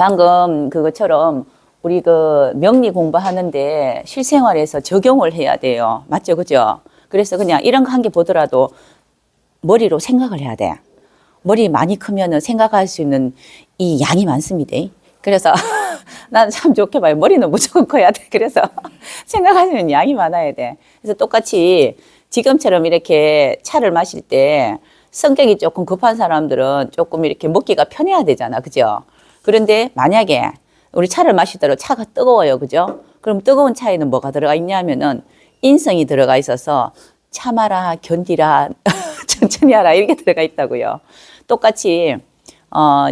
방금 그것처럼 우리 그 명리 공부하는데 실생활에서 적용을 해야 돼요. 맞죠? 그죠? 그래서 그냥 이런 거 한 개 보더라도 머리로 생각을 해야 돼. 머리 많이 크면은 생각할 수 있는 이 양이 많습니다. 그래서 나는 참 좋게 봐요. 머리는 무조건 커야 돼. 그래서 생각할 수 있는 양이 많아야 돼. 그래서 똑같이 지금처럼 이렇게 차를 마실 때 성격이 조금 급한 사람들은 조금 이렇게 먹기가 편해야 되잖아. 그죠? 그런데 만약에 우리 차를 마시더라도 차가 뜨거워요. 그죠? 그럼 뜨거운 차에는 뭐가 들어가 있냐면은 인성이 들어가 있어서 참아라, 견디라, 천천히 하라 이렇게 들어가 있다고요. 똑같이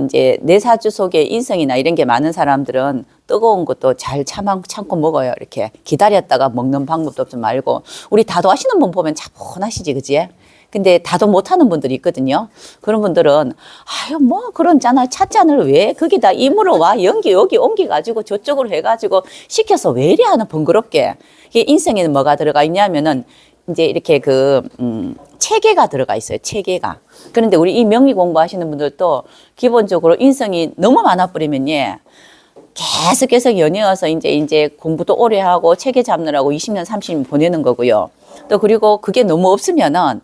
이제 내 사주 속에 인성이나 이런 게 많은 사람들은 뜨거운 것도 잘 참고 먹어요. 이렇게 기다렸다가 먹는 방법도 좀 알고. 우리 다도 하시는 분 보면 차분하시지, 그지? 근데 다도 못하는 분들이 있거든요. 그런 분들은 아유 뭐 그런 짠을 찻잔을 왜 거기다 이물어 와 연기 여기 옮겨가지고 저쪽으로 해가지고 시켜서 왜 이래 하는 번거롭게. 이게 인성에는 뭐가 들어가 있냐면은 이제 이렇게 체계가 들어가 있어요. 체계가. 그런데 우리 이 명리 공부하시는 분들도 기본적으로 인성이 너무 많아버리면 계속 연이어서 이제 공부도 오래 하고 체계 잡느라고 20년, 30년 보내는 거고요. 또 그리고 그게 너무 없으면은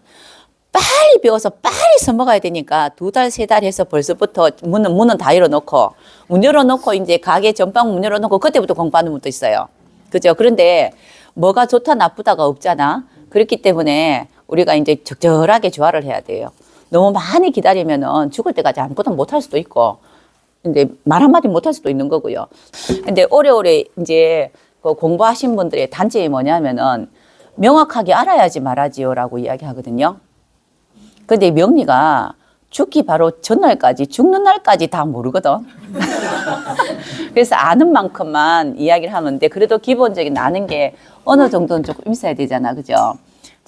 빨리 배워서 빨리 써먹어야 되니까 2달, 3달 해서 벌써부터 문은 다 열어놓고 문 열어놓고 이제 가게 전방 문 열어놓고 그때부터 공부하는 분도 있어요. 그죠? 그런데 뭐가 좋다 나쁘다가 없잖아. 그렇기 때문에 우리가 이제 적절하게 조화를 해야 돼요. 너무 많이 기다리면은 죽을 때까지 아무것도 못할 수도 있고, 근데 말 한마디 못할 수도 있는 거고요. 근데 오래오래 이제 그 공부하신 분들의 단점이 뭐냐면은 명확하게 알아야지 말하지요라고 이야기하거든요. 근데 명리가 죽기 바로 전날까지, 죽는 날까지 다 모르거든. 그래서 아는 만큼만 이야기를 하는데 그래도 기본적인 아는 게 어느 정도는 조금 있어야 되잖아. 그죠?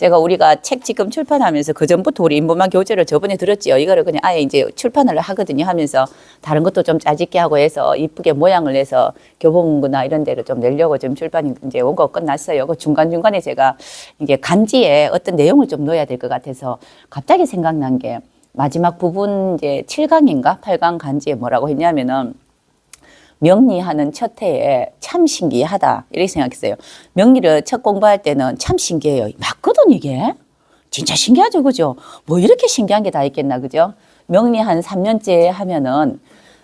우리가 책 지금 출판하면서 그전부터 우리 인문학 교재를 저번에 들었지요. 이거를 그냥 아예 이제 출판을 하거든요. 하면서 다른 것도 좀 짜집게 하고 해서 이쁘게 모양을 내서 교보문고나 이런 데를 좀 내려고 지금 출판이 이제 원고 끝났어요. 그 중간중간에 제가 이게 간지에 어떤 내용을 좀 넣어야 될 것 같아서 갑자기 생각난 게 마지막 부분 이제 7강인가 8강 간지에 뭐라고 했냐면은 명리하는 첫 해에 참 신기하다 이렇게 생각했어요. 명리를 첫 공부할 때는 참 신기해요. 맞거든 이게. 진짜 신기하죠. 그죠? 뭐 이렇게 신기한 게 다 있겠나. 그죠? 명리 한 3년째 하면은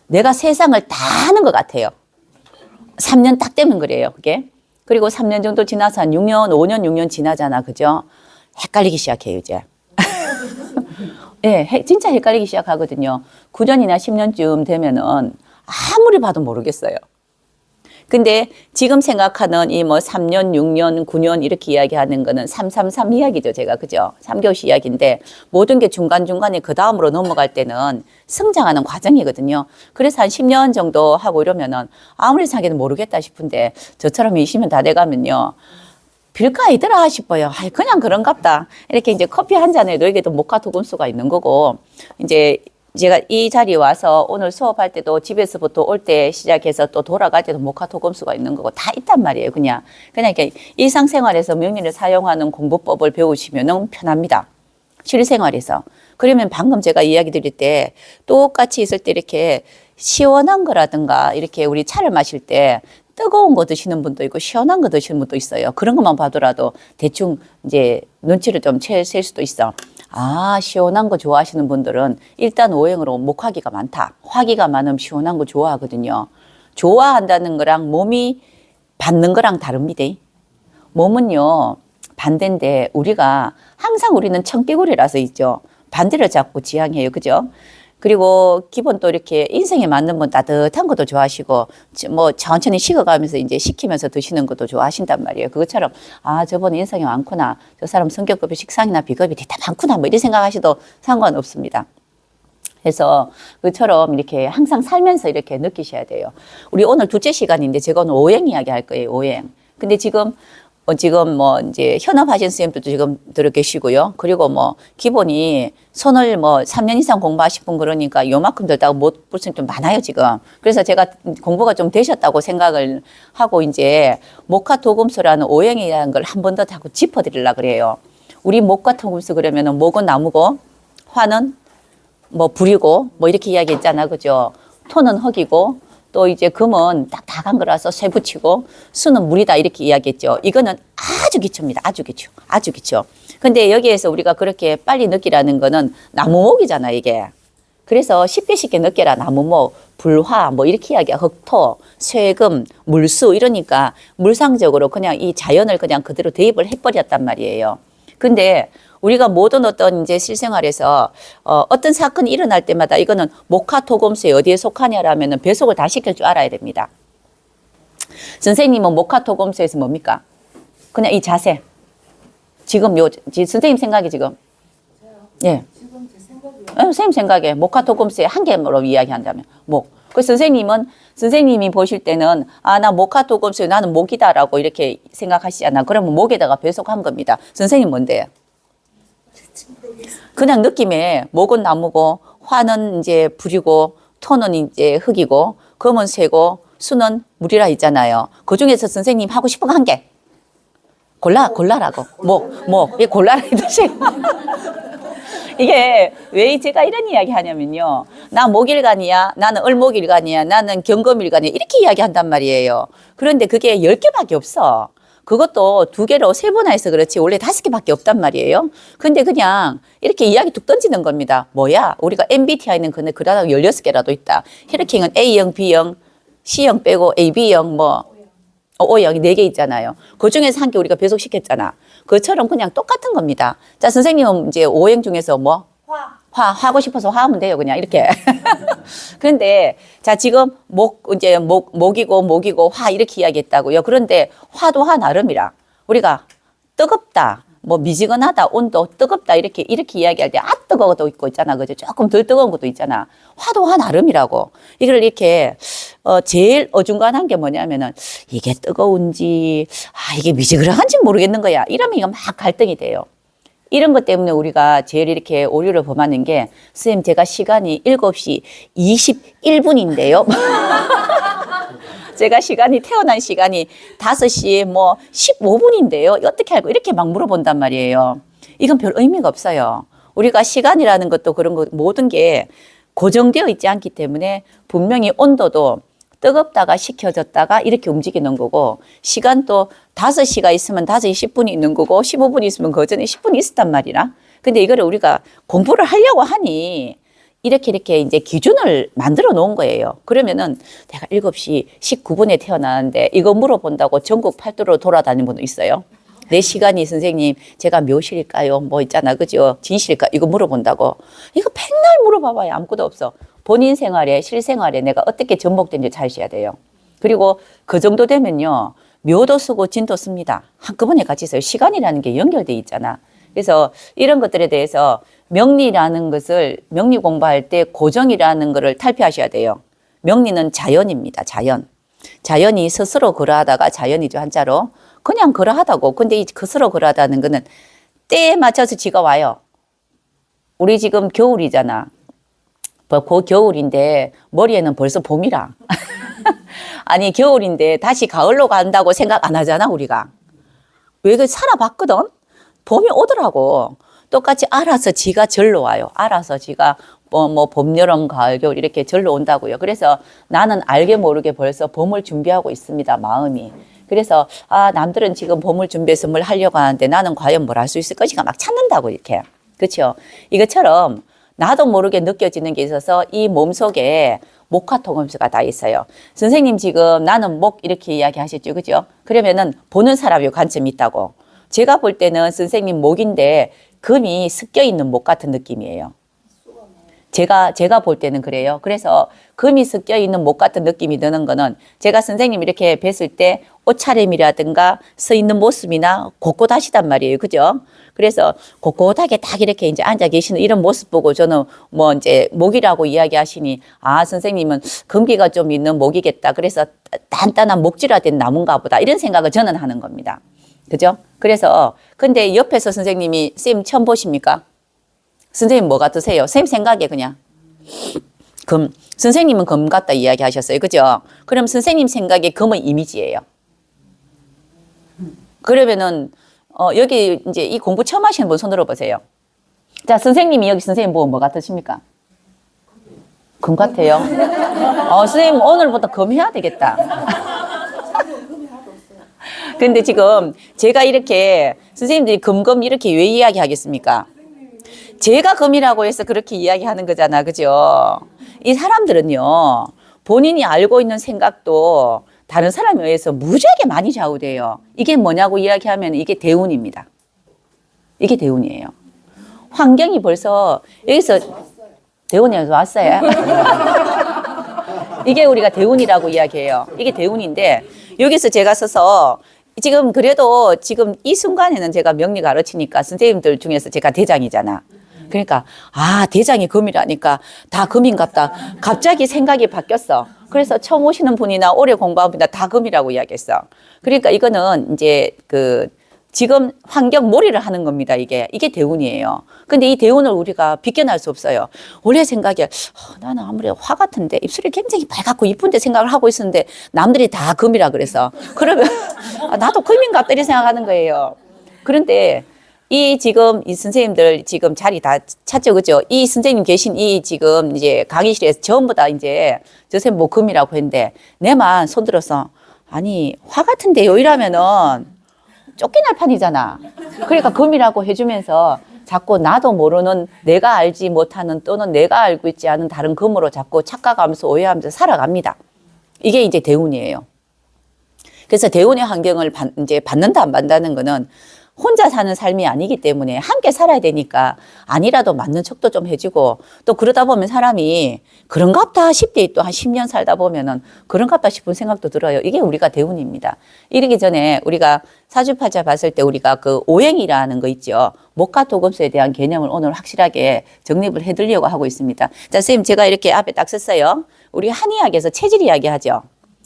내가 세상을 다 아는 것 같아요. 3년 딱 되면 그래요. 그게. 그리고 3년 정도 지나서 한 6년, 5년, 6년 지나잖아. 그죠? 헷갈리기 시작해요 이제. 예, 진짜 헷갈리기 시작하거든요. 9년이나 10년쯤 되면은 아무리 봐도 모르겠어요. 근데 지금 생각하는 이 뭐 3년, 6년, 9년 이렇게 이야기하는 거는 333 이야기죠, 제가. 그죠? 3교시 이야기인데 모든 게 중간중간에 그 다음으로 넘어갈 때는 성장하는 과정이거든요. 그래서 한 10년 정도 하고 이러면은 아무리 생각해도 모르겠다 싶은데 저처럼 20년 다 돼가면요. 별거 아니더라 싶어요. 아이, 그냥 그런갑다. 이렇게 이제 커피 한 잔에도 이게 또 모카 도금수가 있는 거고, 이제 제가 이 자리에 와서 오늘 수업할 때도 집에서부터 올 때 시작해서 또 돌아갈 때도 모카 도금수가 있는 거고 다 있단 말이에요. 그냥 이렇게 일상생활에서 명리를 사용하는 공부법을 배우시면 편합니다. 실생활에서. 그러면 방금 제가 이야기 드릴 때 똑같이 있을 때 이렇게 시원한 거라든가 이렇게 우리 차를 마실 때 뜨거운 거 드시는 분도 있고 시원한 거 드시는 분도 있어요. 그런 것만 봐더라도 대충 이제 눈치를 좀 챌 수도 있어. 아, 시원한 거 좋아하시는 분들은 일단 오행으로 목화기가 많다. 화기가 많으면 시원한 거 좋아하거든요. 좋아한다는 거랑 몸이 받는 거랑 다릅니다. 몸은요, 반대인데 우리가 항상 우리는 청개구리라서 있죠. 반대를 자꾸 지향해요. 그죠? 그리고 기본 또 이렇게 인생에 맞는 분 따뜻한 것도 좋아하시고 뭐 천천히 식어가면서 이제 식히면서 드시는 것도 좋아하신단 말이에요. 그것처럼 아 저분 인성이 많구나. 저 사람 성격급이 식상이나 비겁이 되게 많구나. 뭐 이렇게 생각하셔도 상관없습니다. 그래서 그처럼 이렇게 항상 살면서 이렇게 느끼셔야 돼요. 우리 오늘 둘째 시간인데 제가 오늘 오행 이야기 할 거예요. 오행. 근데 지금 뭐 이제 현업하신 선생님들도 지금 들어 계시고요. 그리고 뭐 기본이 손을 뭐 3년 이상 공부하신 분 그러니까 요만큼 들다가 못 볼 수는 좀 많아요 지금. 그래서 제가 공부가 좀 되셨다고 생각을 하고 이제 목화토금수라는 오행이라는 걸 한 번 더 자꾸 짚어드리려고 그래요. 우리 목화토금수 그러면은 목은 나무고 화는 뭐 불이고 뭐 이렇게 이야기했잖아, 그죠? 토는 흙이고 또 이제 금은 딱딱한 거라서 쇠 붙이고 수는 물이다 이렇게 이야기했죠. 이거는 아주 기초입니다. 아주 기초. 아주 기초. 근데 여기에서 우리가 그렇게 빨리 느끼라는 거는 나무목이잖아, 이게. 그래서 쉽게 느껴라. 나무목, 불화, 뭐 이렇게 이야기야. 흑토, 쇠금, 물수 이러니까 물상적으로 그냥 이 자연을 그냥 그대로 대입을 해버렸단 말이에요. 근데 우리가 모든 어떤 이제 실생활에서 어떤 사건이 일어날 때마다 이거는 목화토금수에 어디에 속하냐라면은 배속을 다 시킬 줄 알아야 됩니다. 선생님은 목화토금수에서 뭡니까? 그냥 이 자세. 지금 선생님 생각이 지금. 예. 지금 제 생각이요. 선생님 생각에 목화토금수의 한 개로 이야기한다면 목. 그 선생님이 보실 때는 나 목화토금수에 나는 목이다라고 이렇게 생각하시잖아. 그러면 목에다가 배속한 겁니다. 선생님 뭔데요? 그냥 느낌에 목은 나무고 화는 이제 불이고 토는 이제 흙이고 금은 쇠고 수는 물이라 있잖아요. 그 중에서 선생님 하고 싶은 거 한 개. 골라라고. 목. 골라라 이듯이. 이게 왜 제가 이런 이야기 하냐면요. 나 목일간이야. 나는 을목일간이야. 나는 경금일간이야. 이렇게 이야기한단 말이에요. 그런데 그게 10개밖에 없어. 그것도 2개로 세분화해서 그렇지 원래 5개밖에 없단 말이에요. 근데 그냥 이렇게 이야기 툭 던지는 겁니다. 뭐야? 우리가 MBTI는 근데 그러다 16개라도 있다. 혈액형은 A형, B형, C형 빼고 AB 형 O형 4개 있잖아요. 그 중에서 한 개 우리가 배속시켰잖아. 그처럼 그냥 똑같은 겁니다. 자, 선생님은 이제 O형 중에서 뭐? 하고 싶어서 화하면 돼요. 그냥 이렇게. 그런데 자, 지금 목이고 화 이렇게 이야기했다고요. 그런데 화도 화 나름이라. 우리가 뜨겁다. 뭐 미지근하다. 온도 뜨겁다. 이렇게 이야기할 때 뜨거워도 있고 있잖아. 그죠? 조금 덜 뜨거운 것도 있잖아. 화도 화 나름이라고. 이걸 이렇게 제일 어중간한 게 뭐냐면은 이게 뜨거운지 이게 미지근한지 모르겠는 거야. 이러면 이거 막 갈등이 돼요. 이런 것 때문에 우리가 제일 이렇게 오류를 범하는 게 선생님 제가 시간이 7시 21분인데요. 제가 태어난 시간이 5시 15분인데요. 어떻게 알고 이렇게 막 물어본단 말이에요. 이건 별 의미가 없어요. 우리가 시간이라는 것도 그런 거 모든 게 고정되어 있지 않기 때문에 분명히 온도도 뜨겁다가 식혀졌다가 이렇게 움직이는 거고 시간도 5시가 있으면 5시 10분이 있는 거고 15분이 있으면 그 전에 10분이 있었단 말이라. 근데 이거를 우리가 공부를 하려고 하니 이렇게 이제 기준을 만들어 놓은 거예요. 그러면은 내가 7시 19분에 태어나는데 이거 물어본다고 전국 팔도로 돌아다니는 분도 있어요. 내 시간이 선생님 제가 몇 시일까요? 뭐 있잖아. 그죠? 진실일까? 이거 물어본다고. 이거 맨날 물어봐봐요. 아무것도 없어. 본인 생활에 실생활에 내가 어떻게 접목된지 잘 아셔야 돼요. 그리고 그 정도 되면요. 묘도 쓰고 진도 씁니다. 한꺼번에 같이 써요. 시간이라는 게 연결돼 있잖아. 그래서 이런 것들에 대해서 명리라는 것을 명리 공부할 때 고정이라는 것을 탈피하셔야 돼요. 명리는 자연입니다. 자연이 스스로 그러하다가 자연이죠. 한자로. 그냥 그러하다고. 근데 이 스스로 그러하다는 거는 때에 맞춰서 지가 와요. 우리 지금 겨울이잖아. 곧 겨울인데 머리에는 벌써 봄이라. 아니 겨울인데 다시 가을로 간다고 생각 안 하잖아 우리가. 왜 그 살아봤거든. 봄이 오더라고. 똑같이 알아서 지가 절로 와요. 알아서 지가 봄, 여름, 가을, 겨울 이렇게 절로 온다고요. 그래서 나는 알게 모르게 벌써 봄을 준비하고 있습니다. 마음이. 그래서 남들은 지금 봄을 준비해서 뭘 하려고 하는데 나는 과연 뭘 할 수 있을 것인가 막 찾는다고 이렇게. 그렇죠? 이것처럼 나도 모르게 느껴지는 게 있어서 이 몸속에 목화토금수가 다 있어요. 선생님 지금 나는 목 이렇게 이야기하셨죠. 그죠? 그러면은 보는 사람이 관점이 있다고. 제가 볼 때는 선생님 목인데 금이 섞여 있는 목 같은 느낌이에요. 제가 볼 때는 그래요. 그래서 금이 섞여 있는 목 같은 느낌이 드는 거는 제가 선생님 이렇게 뵀을 때 옷차림이라든가 서 있는 모습이나 곳곳하시단 말이에요. 그죠? 그래서 곳곳하게 딱 이렇게 이제 앉아 계시는 이런 모습 보고 저는 이제 목이라고 이야기하시니 선생님은 금기가 좀 있는 목이겠다. 그래서 단단한 목질화된 나무인가 보다. 이런 생각을 저는 하는 겁니다. 그죠? 그래서 근데 옆에서 선생님이 쌤 처음 보십니까? 선생님 뭐 같으세요? 쌤 생각에 그냥 금. 선생님은 금 같다 이야기하셨어요. 그죠? 그럼 선생님 생각에 금은 이미지예요. 그러면은 여기 이제 이 공부 처음 하시는 분 손 들어 보세요. 자, 선생님이 여기 선생님 보고 뭐 같으십니까? 금 같아요. 선생님 오늘부터 금 해야 되겠다. 근데 지금 제가 이렇게 선생님들이 금금 이렇게 왜 이야기하겠습니까? 제가 금이라고 해서 그렇게 이야기하는 거잖아. 그죠? 이 사람들은요, 본인이 알고 있는 생각도 다른 사람에 의해서 무지하게 많이 좌우돼요. 이게 뭐냐고 이야기하면 이게 대운입니다. 이게 대운이에요. 환경이 벌써 여기서 대운에서 왔어요. 이게 우리가 대운이라고 이야기해요. 이게 대운인데 여기서 제가 서서 지금 그래도 지금 이 순간에는 제가 명리 가르치니까 선생님들 중에서 제가 대장이잖아. 그러니까 대장이 금이라니까 다 금인갑다. 갑자기 생각이 바뀌었어. 그래서 처음 오시는 분이나 오래 공부한 분이나 다 금이라고 이야기했어. 그러니까 이거는 이제 지금 환경 몰이를 하는 겁니다. 이게 대운이에요. 근데 이 대운을 우리가 비껴날 수 없어요. 원래 생각이 나는 아무리 화 같은데 입술이 굉장히 빨갛고 이쁜데 생각을 하고 있었는데 남들이 다 금이라 그래서 그러면 나도 금인가 이렇게 생각하는 거예요. 그런데 지금 이 선생님들 지금 자리 다 찾죠, 그죠? 이 선생님 계신 이 지금 이제 강의실에서 전부 다 이제 저 선생님 뭐 금이라고 했는데 내만 손들어서 아니 화 같은데요 이러면은 쫓겨날 판이잖아. 그러니까 금이라고 해주면서 자꾸 나도 모르는 내가 알지 못하는 또는 내가 알고 있지 않은 다른 금으로 자꾸 착각하면서 오해하면서 살아갑니다. 이게 이제 대운이에요. 그래서 대운의 환경을 이제 받는다 안 받는다는 거는 혼자 사는 삶이 아니기 때문에 함께 살아야 되니까 아니라도 맞는 척도 좀 해주고 또 그러다 보면 사람이 그런갑다 싶대 또 한 10년 살다 보면은 그런갑다 싶은 생각도 들어요. 이게 우리가 대운입니다. 이러기 전에 우리가 사주팔자 봤을 때 우리가 그 오행이라는 거 있죠. 목화 토금수에 대한 개념을 오늘 확실하게 정립을 해드리려고 하고 있습니다. 자, 선생님 제가 이렇게 앞에 딱 썼어요. 우리 한의학에서 체질 이야기 하죠.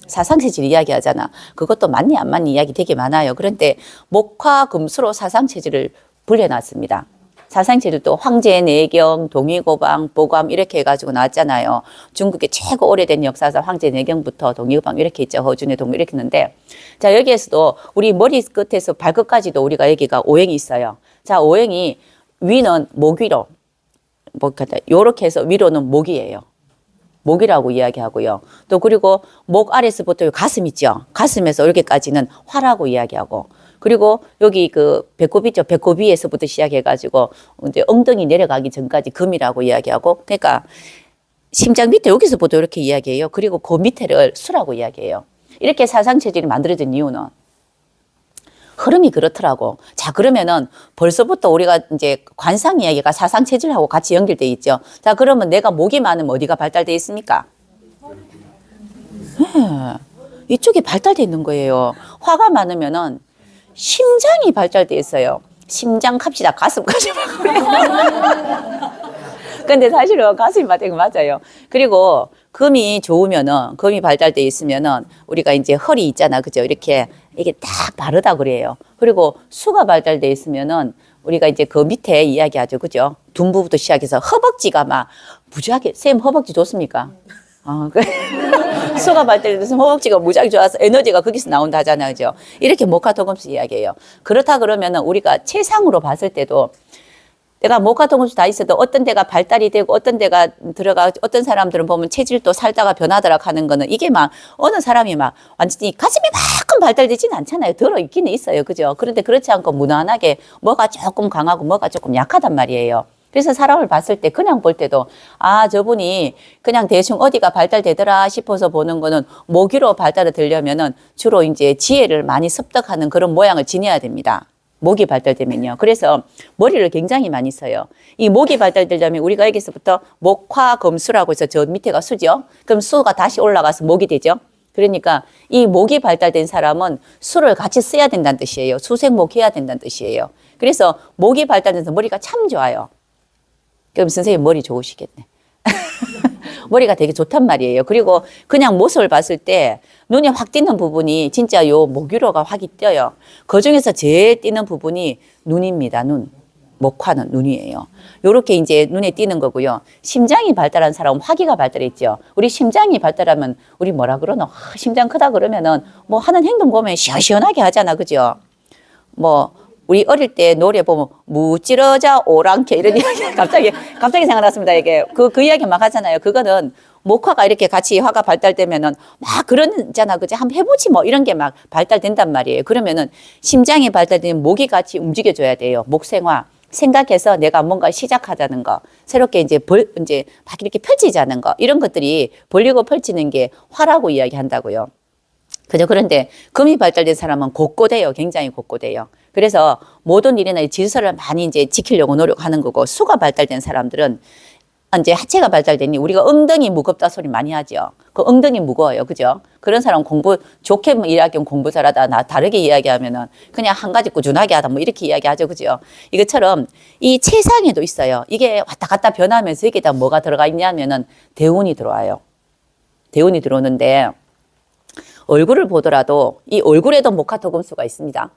사상체질 이야기 하잖아. 그것도 맞니 안 맞니 이야기 되게 많아요. 그런데 목화금수로 사상체질을 불려놨습니다. 사상체질도 황제, 내경, 동의고방, 보감 이렇게 해가지고 나왔잖아요. 중국의 최고 오래된 역사사 황제 내경부터 동의고방 이렇게 있죠. 허준의 동의 이렇게 있는데 자 여기에서도 우리 머리 끝에서 발끝까지도 우리가 여기가 오행이 있어요. 자 오행이 위는 목위로 요렇게 해서 위로는 목이에요. 목이라고 이야기하고요. 또 그리고 목 아래서부터 가슴 있죠. 가슴에서 이렇게까지는 화라고 이야기하고 그리고 여기 그 배꼽 있죠. 배꼽 위에서부터 시작해가지고 이제 엉덩이 내려가기 전까지 금이라고 이야기하고 그러니까 심장 밑에 여기서부터 이렇게 이야기해요. 그리고 그 밑에를 수라고 이야기해요. 이렇게 사상체질이 만들어진 이유는 흐름이 그렇더라고. 자, 그러면은 벌써부터 우리가 이제 관상 이야기가 사상 체질하고 같이 연결돼 있죠. 자, 그러면 내가 목이 많으면 어디가 발달돼 있습니까? 네, 이쪽이 발달돼 있는 거예요. 화가 많으면은 심장이 발달돼 있어요. 심장 갑시다. 가슴 가지 말고. 근데 사실은 가슴이 맞는 거 맞아요. 그리고 금이 좋으면은, 금이 발달돼 있으면은 우리가 이제 허리 있잖아. 그죠? 이렇게 이게 딱 바르다 그래요. 그리고 수가 발달돼 있으면은 우리가 이제 그 밑에 이야기하죠. 그죠? 둔부부터 시작해서 허벅지가 막 무지하게, 쌤 허벅지 좋습니까? 수가 발달돼서 허벅지가 무지하게 좋아서 에너지가 거기서 나온다 하잖아요. 그죠? 이렇게 목화토금수 이야기해요. 그렇다 그러면은 우리가 체상으로 봤을 때도 내가 목화토금수 다 있어도 어떤 데가 발달이 되고 어떤 데가 들어가 어떤 사람들은 보면 체질도 살다가 변하더라 하는 거는 이게 막 어느 사람이 막 완전히 가슴이 만큼 발달되지는 않잖아요. 들어있기는 있어요. 그죠? 그런데 그렇지 않고 무난하게 뭐가 조금 강하고 뭐가 조금 약하단 말이에요. 그래서 사람을 봤을 때 그냥 볼 때도 아 저분이 그냥 대충 어디가 발달되더라 싶어서 보는 거는 모기로 발달을 되려면은 주로 이제 지혜를 많이 습득하는 그런 모양을 지녀야 됩니다. 목이 발달되면요. 그래서 머리를 굉장히 많이 써요. 이 목이 발달되려면 우리가 여기서부터 목화금수라고 해서 저 밑에가 수죠. 그럼 수가 다시 올라가서 목이 되죠. 그러니까 이 목이 발달된 사람은 수를 같이 써야 된다는 뜻이에요. 수생목 해야 된다는 뜻이에요. 그래서 목이 발달돼서 머리가 참 좋아요. 그럼 선생님 머리 좋으시겠네. 머리가 되게 좋단 말이에요. 그리고 그냥 모습을 봤을 때 눈이 확 띄는 부분이 진짜 요 목유로가 확 띄어요. 그 중에서 제일 띄는 부분이 눈입니다. 눈. 목화는 눈이에요. 요렇게 이제 눈에 띄는 거고요. 심장이 발달한 사람은 화기가 발달했죠. 우리 심장이 발달하면 우리 뭐라 그러노? 심장 크다 그러면은 뭐 하는 행동 보면 시원시원하게 하잖아. 그죠? 뭐 우리 어릴 때 노래 보면 무찌러자 오랑캐 이런 이야기 갑자기 생각났습니다. 이게 그 이야기 막 하잖아요. 그거는 목화가 이렇게 같이 화가 발달되면은 막 그러잖아. 그지? 한번 해보지 뭐 이런 게 막 발달된단 말이에요. 그러면은 심장이 발달되면 목이 같이 움직여줘야 돼요. 목생화. 생각해서 내가 뭔가 시작하자는 거, 새롭게 이제 막 이렇게 펼치자는 거, 이런 것들이 벌리고 펼치는 게 화라고 이야기한다고요. 그죠? 그런데 금이 발달된 사람은 곧고돼요. 굉장히 곧고돼요. 그래서 모든 일이나 질서를 많이 이제 지키려고 노력하는 거고, 수가 발달된 사람들은 이제 하체가 발달되니 우리가 엉덩이 무겁다 소리 많이 하죠. 그 엉덩이 무거워요. 그죠? 그런 사람 공부 좋게 이야기하면 공부 잘하다, 나 다르게 이야기하면은 그냥 한 가지 꾸준하게 하다 뭐 이렇게 이야기하죠. 그죠? 이것처럼 이 체상에도 있어요. 이게 왔다 갔다 변하면서 여기다 뭐가 들어가 있냐면은 대운이 들어와요. 대운이 들어오는데 얼굴을 보더라도 이 얼굴에도 목화토금수가 있습니다.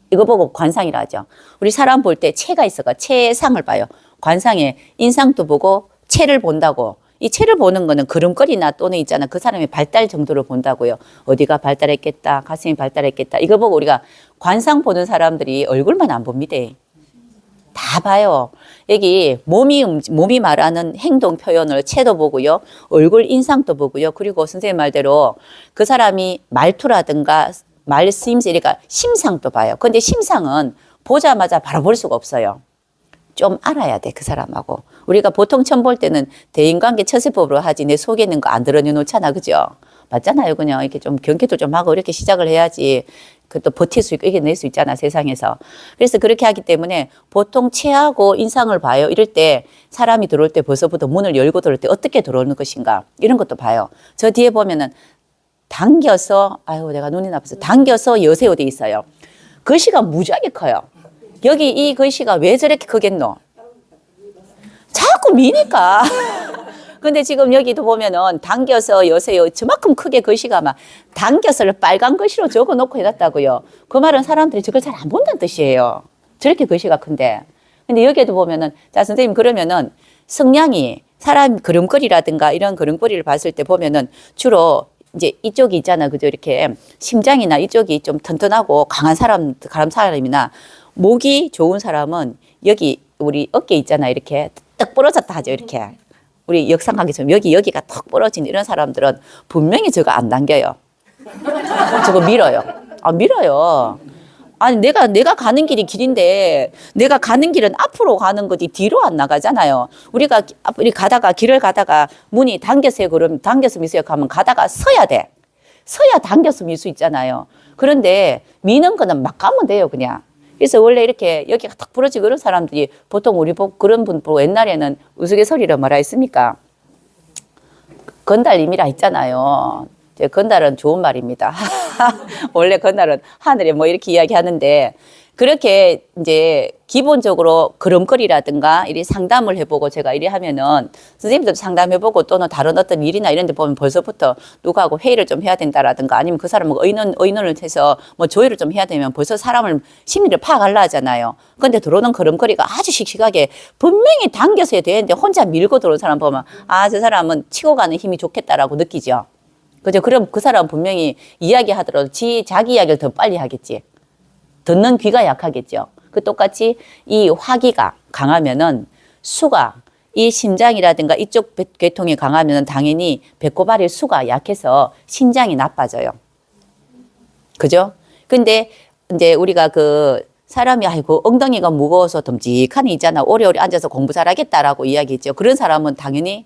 이거 보고 관상이라 하죠. 우리 사람 볼 때 체가 있어가 체상을 봐요. 관상에 인상도 보고 체를 본다고. 이 체를 보는 거는 걸음걸이나 또는 있잖아. 그 사람의 발달 정도를 본다고요. 어디가 발달했겠다. 가슴이 발달했겠다. 이거 보고 우리가 관상 보는 사람들이 얼굴만 안 봅니다. 다 봐요. 여기 몸이 말하는 행동 표현을 체도 보고요. 얼굴 인상도 보고요. 그리고 선생님 말대로 그 사람이 말투라든가 말 쓰임새, 그러니까 심상도 봐요. 근데 심상은 보자마자 바로 볼 수가 없어요. 좀 알아야 돼, 그 사람하고. 우리가 보통 처음 볼 때는 대인관계 처세법으로 하지 내 속에 있는 거 안 드러내놓잖아. 그죠? 맞잖아요. 그냥 이렇게 좀 경계도 좀 하고 이렇게 시작을 해야지 그또 버틸 수 있고 이겨낼 수 있잖아, 세상에서. 그래서 그렇게 하기 때문에 보통 체하고 인상을 봐요. 이럴 때 사람이 들어올 때 벌써부터 문을 열고 들어올 때 어떻게 들어오는 것인가 이런 것도 봐요. 저 뒤에 보면은 당겨서, 아유 내가 눈이 나빠서 당겨서 여세요 돼 있어요. 글씨가 무지하게 커요. 여기 이 글씨가 왜 저렇게 크겠노? 자꾸 미니까. 근데 지금 여기도 보면은 당겨서 여세요. 저만큼 크게 글씨가 막 당겨서를 빨간 글씨로 적어 놓고 해놨다고요. 그 말은 사람들이 저걸 잘 안 본다는 뜻이에요. 저렇게 글씨가 큰데. 근데 여기에도 보면은, 자, 선생님 그러면은 성량이 사람 걸음걸이라든가 이런 걸음걸이를 봤을 때 보면은 주로 이제 이쪽이 있잖아. 그죠? 이렇게 심장이나 이쪽이 좀 튼튼하고 강한 사람이나 목이 좋은 사람은 여기 우리 어깨 있잖아. 이렇게 떡 부러졌다 하죠. 이렇게. 우리 역삼각형처럼 여기가 턱 부러진 이런 사람들은 분명히 저거 안 당겨요. 저거 밀어요. 아, 밀어요. 아니, 내가 가는 길이 길인데, 내가 가는 길은 앞으로 가는 거지, 뒤로 안 나가잖아요. 우리 가다가, 길을 가다가, 문이 당겨서 그러면, 당겨서 미세요 하면 가다가 서야 돼. 서야 당겨서 밀 수 있잖아요. 그런데, 미는 거는 막 가면 돼요, 그냥. 그래서 원래 이렇게 여기가 탁 부러지고 그런 사람들이 보통 우리 그런 분 보고 옛날에는 우스갯소리로 뭐라 했습니까? 건달님이라 했잖아요. 건달은 좋은 말입니다. 원래 건달은 하늘에 뭐 이렇게 이야기하는데 그렇게 이제 기본적으로 걸음걸이라든가 이리 상담을 해보고 제가 이리 하면은 선생님도 상담해보고 또는 다른 어떤 일이나 이런 데 보면 벌써부터 누구하고 회의를 좀 해야 된다라든가 아니면 그 사람하고 의논을 해서 뭐 조율을 좀 해야 되면 벌써 사람을 심리를 파악하려 하잖아요. 근데 들어오는 걸음걸이가 아주 씩씩하게 분명히 당겨서 해야 되는데 혼자 밀고 들어오는 사람 보면 아, 저 사람은 치고 가는 힘이 좋겠다라고 느끼죠. 그죠? 그럼 그 사람은 분명히 이야기하더라도 자기 이야기를 더 빨리 하겠지. 듣는 귀가 약하겠죠. 그 똑같이 이 화기가 강하면은 수가 이 심장이라든가 이쪽 계통이 강하면은 당연히 배꼽알의 수가 약해서 신장이 나빠져요. 그죠? 근데 이제 우리가 그 사람이 아이고 엉덩이가 무거워서 듬직하니 있잖아. 오래오래 앉아서 공부 잘하겠다라고 이야기했죠. 그런 사람은 당연히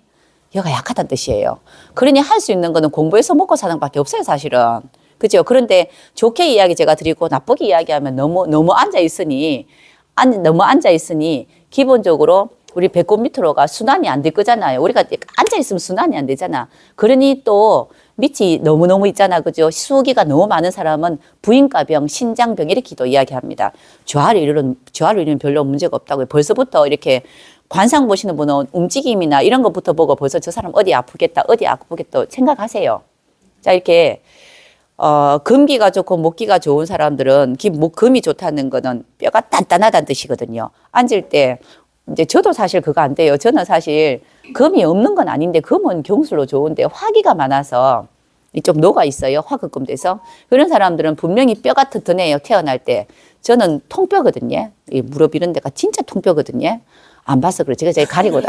얘가 약하다는 뜻이에요. 그러니 할 수 있는 거는 공부해서 먹고 사는 밖에 없어요, 사실은. 그죠? 그런데 좋게 이야기 제가 드리고 나쁘게 이야기하면 너무 앉아있으니 기본적으로 우리 배꼽 밑으로가 순환이 안 될 거잖아요. 우리가 앉아있으면 순환이 안 되잖아. 그러니 또 밑이 너무너무 있잖아. 그죠? 수기가 너무 많은 사람은 부인과병, 신장병 이렇게도 이야기합니다. 좌를 이루면 별로 문제가 없다고요. 벌써부터 이렇게 관상 보시는 분은 움직임이나 이런 것부터 보고 벌써 저 사람 어디 아프겠다 생각하세요. 자, 이렇게 금기가 좋고 목기가 좋은 사람들은 금이 좋다는 거는 뼈가 단단하다는 뜻이거든요. 앉을 때 이제 저도 사실 그거 안 돼요. 저는 사실 금이 없는 건 아닌데 금은 경술로 좋은데 화기가 많아서 이쪽 녹아 있어요. 화급금 돼서. 그런 사람들은 분명히 뼈가 튼튼해요. 태어날 때. 저는 통뼈거든요. 이 무릎 이런 데가 진짜 통뼈거든요. 안 봐서 그래. 제가 가리고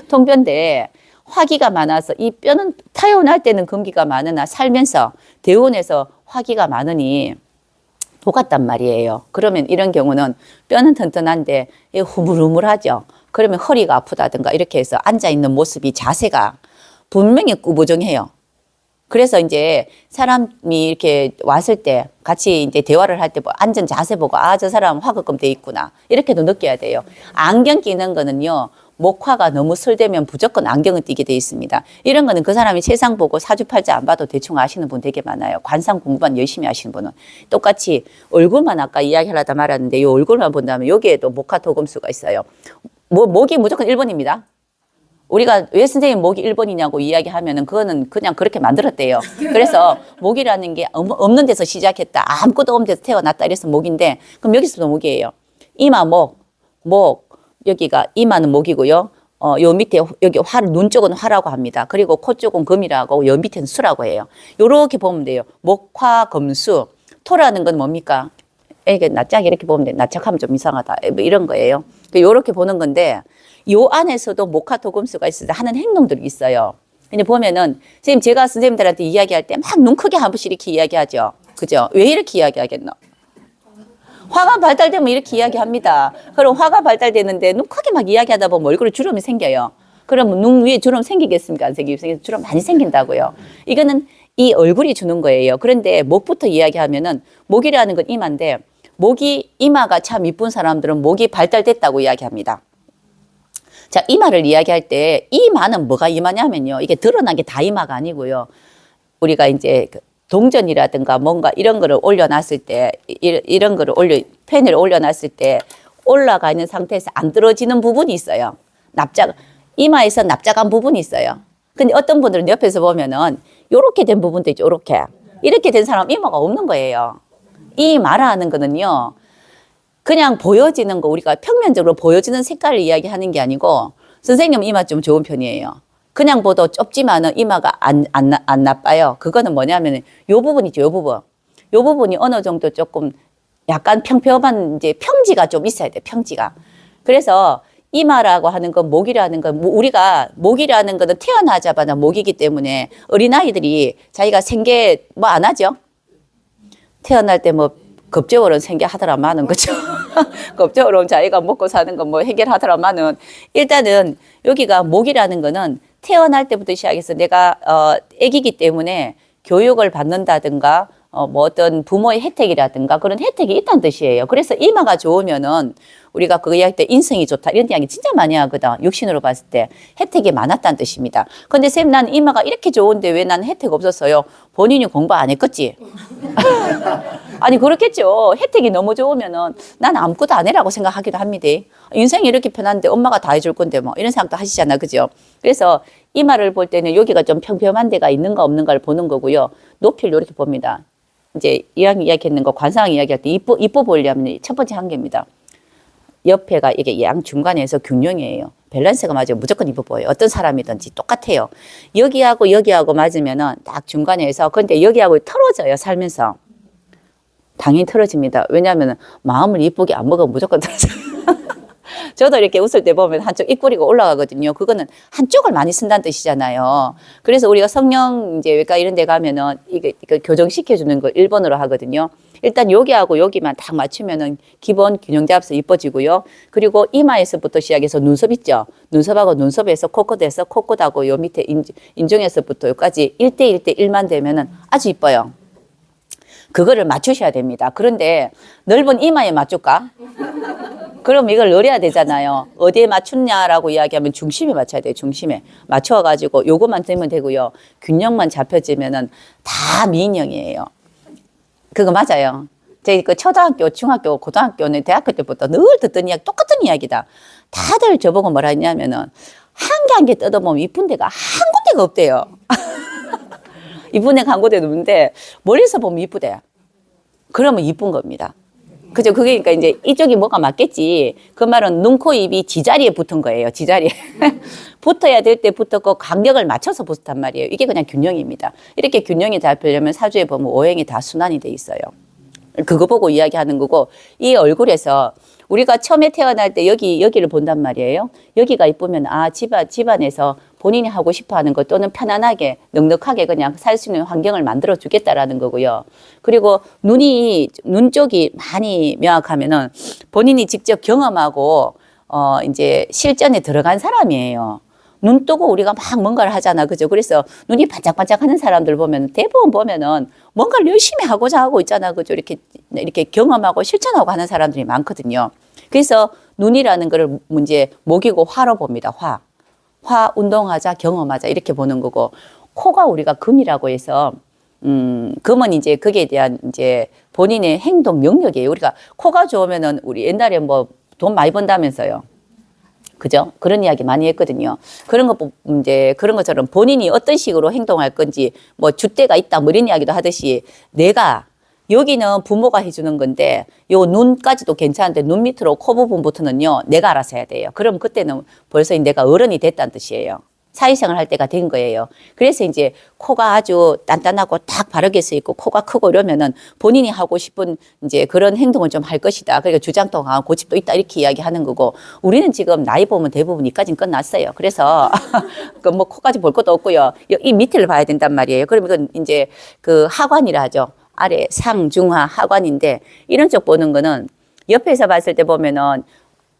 통뼈인데 화기가 많아서 이 뼈는 타고날 때는 금기가 많으나 살면서 대원에서 화기가 많으니 녹았단 말이에요. 그러면 이런 경우는 뼈는 튼튼한데 후물후물하죠. 그러면 허리가 아프다든가 이렇게 해서 앉아있는 모습이 자세가 분명히 꾸부정해요. 그래서 이제 사람이 이렇게 왔을 때 같이 이제 대화를 할 때 앉은 자세 보고 아, 저 사람 화급금 돼 있구나. 이렇게도 느껴야 돼요. 안경 끼는 거는요. 목화가 너무 설되면 무조건 안경을 끼게 돼 있습니다. 이런 거는 그 사람이 세상 보고 사주팔자 안 봐도 대충 아시는 분 되게 많아요. 관상 공부만 열심히 하시는 분은. 똑같이 얼굴만 아까 이야기하려다 말았는데 이 얼굴만 본다면 여기에도 목화토금수가 있어요. 목이 무조건 1번입니다. 우리가 왜 선생님 목이 1번이냐고 이야기하면은 그거는 그냥 그렇게 만들었대요. 그래서 목이라는 게 없는 데서 시작했다. 아무것도 없는 데서 태어났다. 이래서 목인데 그럼 여기서도 목이에요. 이마 목, 여기가 이마는 목이고요. 요 밑에 여기 눈 쪽은 화라고 합니다. 그리고 코 쪽은 금이라고 요 밑에는 수라고 해요. 요렇게 보면 돼요. 목화 금수. 토라는 건 뭡니까? 이게 낯짝 이렇게 보면 돼. 낯짝하면 좀 이상하다. 이런 거예요. 요렇게 보는 건데 요 안에서도 목화토금수가 있어서 하는 행동들이 있어요. 근데 보면은 선생님 제가 선생님들한테 이야기할 때 막 눈 크게 한 번씩 이렇게 이야기하죠. 그죠? 왜 이렇게 이야기하겠노? 화가 발달되면 이렇게 이야기합니다. 그럼 화가 발달되는데 눈 크게 막 이야기하다 보면 얼굴에 주름이 생겨요. 그러면 눈 위에 주름 생기겠습니까? 안 생기겠습니까? 주름 많이 생긴다고요. 이거는 이 얼굴이 주는 거예요. 그런데 목부터 이야기하면은 목이라는 건 이마인데 목이 이마가 참 이쁜 사람들은 목이 발달됐다고 이야기합니다. 자, 이마를 이야기할 때 이마는 뭐가 이마냐면요. 이게 드러난 게 다 이마가 아니고요. 우리가 이제 동전이라든가 뭔가 이런 거를 올려놨을 때 이런 거를 펜을 올려놨을 때 올라가 있는 상태에서 안 떨어지는 부분이 있어요. 이마에서 납작한 부분이 있어요. 근데 어떤 분들은 옆에서 보면은 요렇게 된 부분도 있죠. 이렇게 된 사람 이마가 없는 거예요. 이마라는 거는요. 그냥 보여지는 거 우리가 평면적으로 보여지는 색깔을 이야기하는 게 아니고 선생님 이마 좀 좋은 편이에요. 그냥 보도 좁지만은 이마가 안 나빠요. 그거는 뭐냐면 요 부분이죠. 요 부분이 어느 정도 조금 약간 평평한 이제 평지가 좀 있어야 돼. 평지가. 그래서 이마라고 하는 건 목이라는 건 우리가 목이라는 거는 태어나자마자 목이기 때문에 어린아이들이 자기가 생계 뭐 안 하죠. 태어날 때 뭐 급적으로는 생계하더라마는 거죠. 급적으로는 자기가 먹고 사는 거 뭐 해결하더라마는 일단은 여기가 목이라는 거는 태어날 때부터 시작해서 내가 애기기 때문에 교육을 받는다든가 뭐 어떤 부모의 혜택이라든가 그런 혜택이 있다는 뜻이에요. 그래서 이마가 좋으면은 우리가 그거 이야기할 때 인성이 좋다 이런 이야기 진짜 많이 하거든. 육신으로 봤을 때 혜택이 많았다는 뜻입니다. 근데 쌤 난 이마가 이렇게 좋은데 왜 나는 혜택 없었어요? 본인이 공부 안 했겠지? 아니 그렇겠죠. 혜택이 너무 좋으면은 난 아무것도 안 해라고 생각하기도 합니다. 인생이 이렇게 편한데 엄마가 다 해줄 건데 뭐 이런 생각도 하시잖아. 그죠? 그래서 이마를 볼 때는 여기가 좀 평평한 데가 있는가 없는가를 보는 거고요. 높이를 이렇게 봅니다. 이제 이야기했는 거 관상 이야기할 때 이뻐 보이려면 첫 번째 한계입니다. 옆에가 이게 양 중간에서 균형이에요. 밸런스가 맞으면 무조건 이뻐 보여요. 어떤 사람이든지 똑같아요. 여기하고 맞으면은 딱 중간에서 근데 여기하고 틀어져요. 살면서. 당연히 틀어집니다. 왜냐하면 마음을 이쁘게 안 먹으면 무조건 틀어져요. 저도 이렇게 웃을 때 보면 한쪽 입꼬리가 올라가거든요. 그거는 한쪽을 많이 쓴다는 뜻이잖아요. 그래서 우리가 성형 이제 외과 이런 데 가면은 이거 교정시켜주는 거 1번으로 하거든요. 일단 여기하고 여기만 딱 맞추면은 기본 균형 잡아서 이뻐지고요. 그리고 이마에서부터 시작해서 눈썹 있죠. 눈썹하고 눈썹에서 코끝에서 코끝하고 요 밑에 인중에서부터 여기까지 1대1대1만 되면은 아주 이뻐요. 그거를 맞추셔야 됩니다. 그런데 넓은 이마에 맞출까? 그럼 이걸 넣어야 되잖아요. 어디에 맞추냐라고 이야기하면 중심에 맞춰야 돼요. 중심에. 맞춰가지고 요거만 되면 되고요. 균형만 잡혀지면은 다 미인형이에요. 그거 맞아요. 제 그 초등학교, 중학교, 고등학교는 대학교 때부터 늘 듣던 이야기, 똑같은 이야기다. 다들 저보고 뭐라 했냐면은 한 개 한 개 뜯어보면 이쁜 데가 한 군데가 없대요. 이쁜 데가 한 군데도 없는데 멀리서 보면 이쁘대. 그러면 이쁜 겁니다. 그죠? 그게 그러니까 이제 이쪽이 뭐가 맞겠지. 그 말은 눈, 코, 입이 지자리에 붙은 거예요. 지자리에. 붙어야 될 때 붙었고 간격을 맞춰서 붙었단 말이에요. 이게 그냥 균형입니다. 이렇게 균형이 잡히려면 사주에 보면 오행이 다 순환이 돼 있어요. 그거 보고 이야기하는 거고, 이 얼굴에서 우리가 처음에 태어날 때 여기를 본단 말이에요. 여기가 이쁘면, 아, 집안에서 본인이 하고 싶어 하는 것 또는 편안하게, 넉넉하게 그냥 살 수 있는 환경을 만들어 주겠다라는 거고요. 그리고 눈 쪽이 많이 명확하면은 본인이 직접 경험하고, 이제 실전에 들어간 사람이에요. 눈 뜨고 우리가 막 뭔가를 하잖아. 그죠? 그래서 눈이 반짝반짝 하는 사람들 보면 대부분 보면은 뭔가를 열심히 하고자 하고 있잖아. 그죠? 이렇게 경험하고 실천하고 하는 사람들이 많거든요. 그래서 눈이라는 거를 이제 목이고 화로 봅니다. 화 운동하자, 경험하자 이렇게 보는 거고, 코가 우리가 금이라고 해서 금은 이제 거기에 대한 이제 본인의 행동 영역이에요. 우리가 코가 좋으면은 우리 옛날에 뭐 돈 많이 번다면서요. 그죠? 그런 이야기 많이 했거든요. 이제 그런 것처럼 본인이 어떤 식으로 행동할 건지, 뭐, 줏대가 있다, 뭐 이런 이야기도 하듯이, 여기는 부모가 해주는 건데, 요 눈까지도 괜찮은데, 눈 밑으로 코 부분부터는요, 내가 알아서 해야 돼요. 그럼 그때는 벌써 내가 어른이 됐다는 뜻이에요. 사회생활 할 때가 된 거예요. 그래서 이제 코가 아주 단단하고 딱 바르게 서 있고 코가 크고 이러면은 본인이 하고 싶은 이제 그런 행동을 좀 할 것이다. 그러니까 주장도 강하고 고집도 있다 이렇게 이야기하는 거고, 우리는 지금 나이 보면 대부분 이까지는 끝났어요. 그래서 그 뭐 코까지 볼 것도 없고요. 이 밑을 봐야 된단 말이에요. 그러면 이건 이제 그 하관이라 하죠. 아래 상, 중, 하, 하관인데, 이런 쪽 보는 거는 옆에서 봤을 때 보면은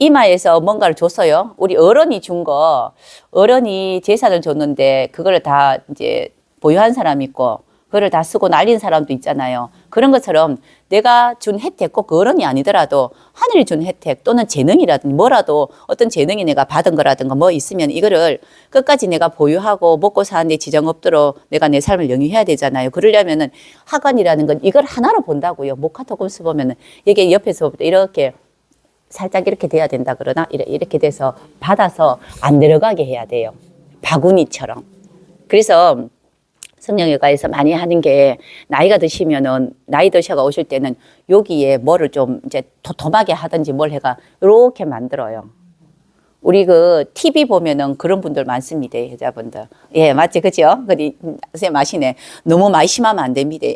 이마에서 뭔가를 줬어요. 우리 어른이 준 거, 어른이 재산을 줬는데 그거를 다 이제 보유한 사람이 있고 그거를 다 쓰고 날린 사람도 있잖아요. 그런 것처럼 내가 준 혜택, 꼭 그 어른이 아니더라도 하늘이 준 혜택 또는 재능이라든지 뭐라도 어떤 재능이 내가 받은 거라든가 뭐 있으면 이거를 끝까지 내가 보유하고 먹고 사는데 지장 없도록 내가 내 삶을 영위해야 되잖아요. 그러려면은 하관이라는 건 이걸 하나로 본다고요. 목화토금수 보면은 이게 옆에서 이렇게 살짝 이렇게 돼야 된다 그러나 이렇게 돼서 받아서 안 내려가게 해야 돼요. 바구니처럼. 그래서 성형외과에서 많이 하는 게 나이가 드시면은 나이 드셔가 오실 때는 여기에 뭐를 좀 이제 도톰하게 하든지 뭘 해가 이렇게 만들어요. 우리 그 TV 보면은 그런 분들 많습니다. 여자분들. 예, 맞지? 그죠? 그리 선생님 아시네. 너무 많이 심하면 안 됩니다.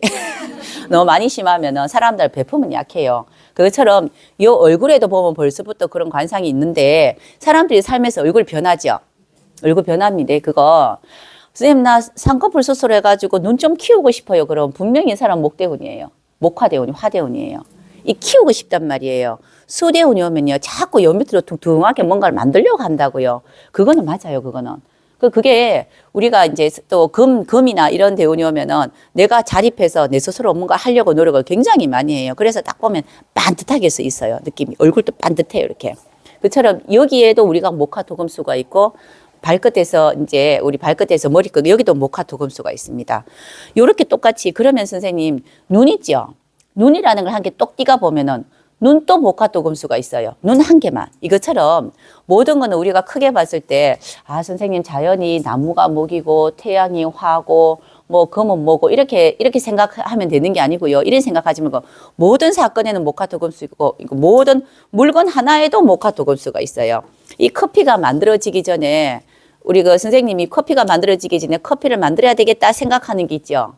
너무 많이 심하면은 사람들 배품은 약해요. 그것처럼 이 얼굴에도 보면 벌써부터 그런 관상이 있는데 사람들이 삶에서 얼굴 변하죠. 얼굴 변합니다. 그거. 선생님 나 쌍꺼풀 수술해가지고 눈 좀 키우고 싶어요. 그럼 분명히 이 사람 목대운이에요. 목화대운이 화대운이에요. 이 키우고 싶단 말이에요. 수대운이 오면요. 자꾸 여 밑으로 둥둥하게 뭔가를 만들려고 한다고요. 그거는 맞아요. 그거는. 그게 우리가 이제 또 금이나 이런 대운이 오면은 내가 자립해서 내 스스로 뭔가 하려고 노력을 굉장히 많이 해요. 그래서 딱 보면 반듯하게 써 있어요. 느낌이. 얼굴도 반듯해요. 이렇게. 그처럼 여기에도 우리가 목화토금수가 있고 발끝에서 이제 우리 발끝에서 머리끝 여기도 목화토금수가 있습니다. 요렇게 똑같이 그러면 선생님 눈 있죠? 눈이라는 걸 한 개 똑 띄가 보면은 눈도 목화토금수가 있어요. 눈 한 개만. 이것처럼 모든 거는 우리가 크게 봤을 때, 아, 선생님 자연이 나무가 목이고 태양이 화고 뭐 금은 뭐고 이렇게 생각하면 되는 게 아니고요. 이런 생각하지 말고 모든 사건에는 목화토금수고 모든 물건 하나에도 목화토금수가 있어요. 이 커피가 만들어지기 전에 우리 그 선생님이 커피가 만들어지기 전에 커피를 만들어야 되겠다 생각하는 게 있죠.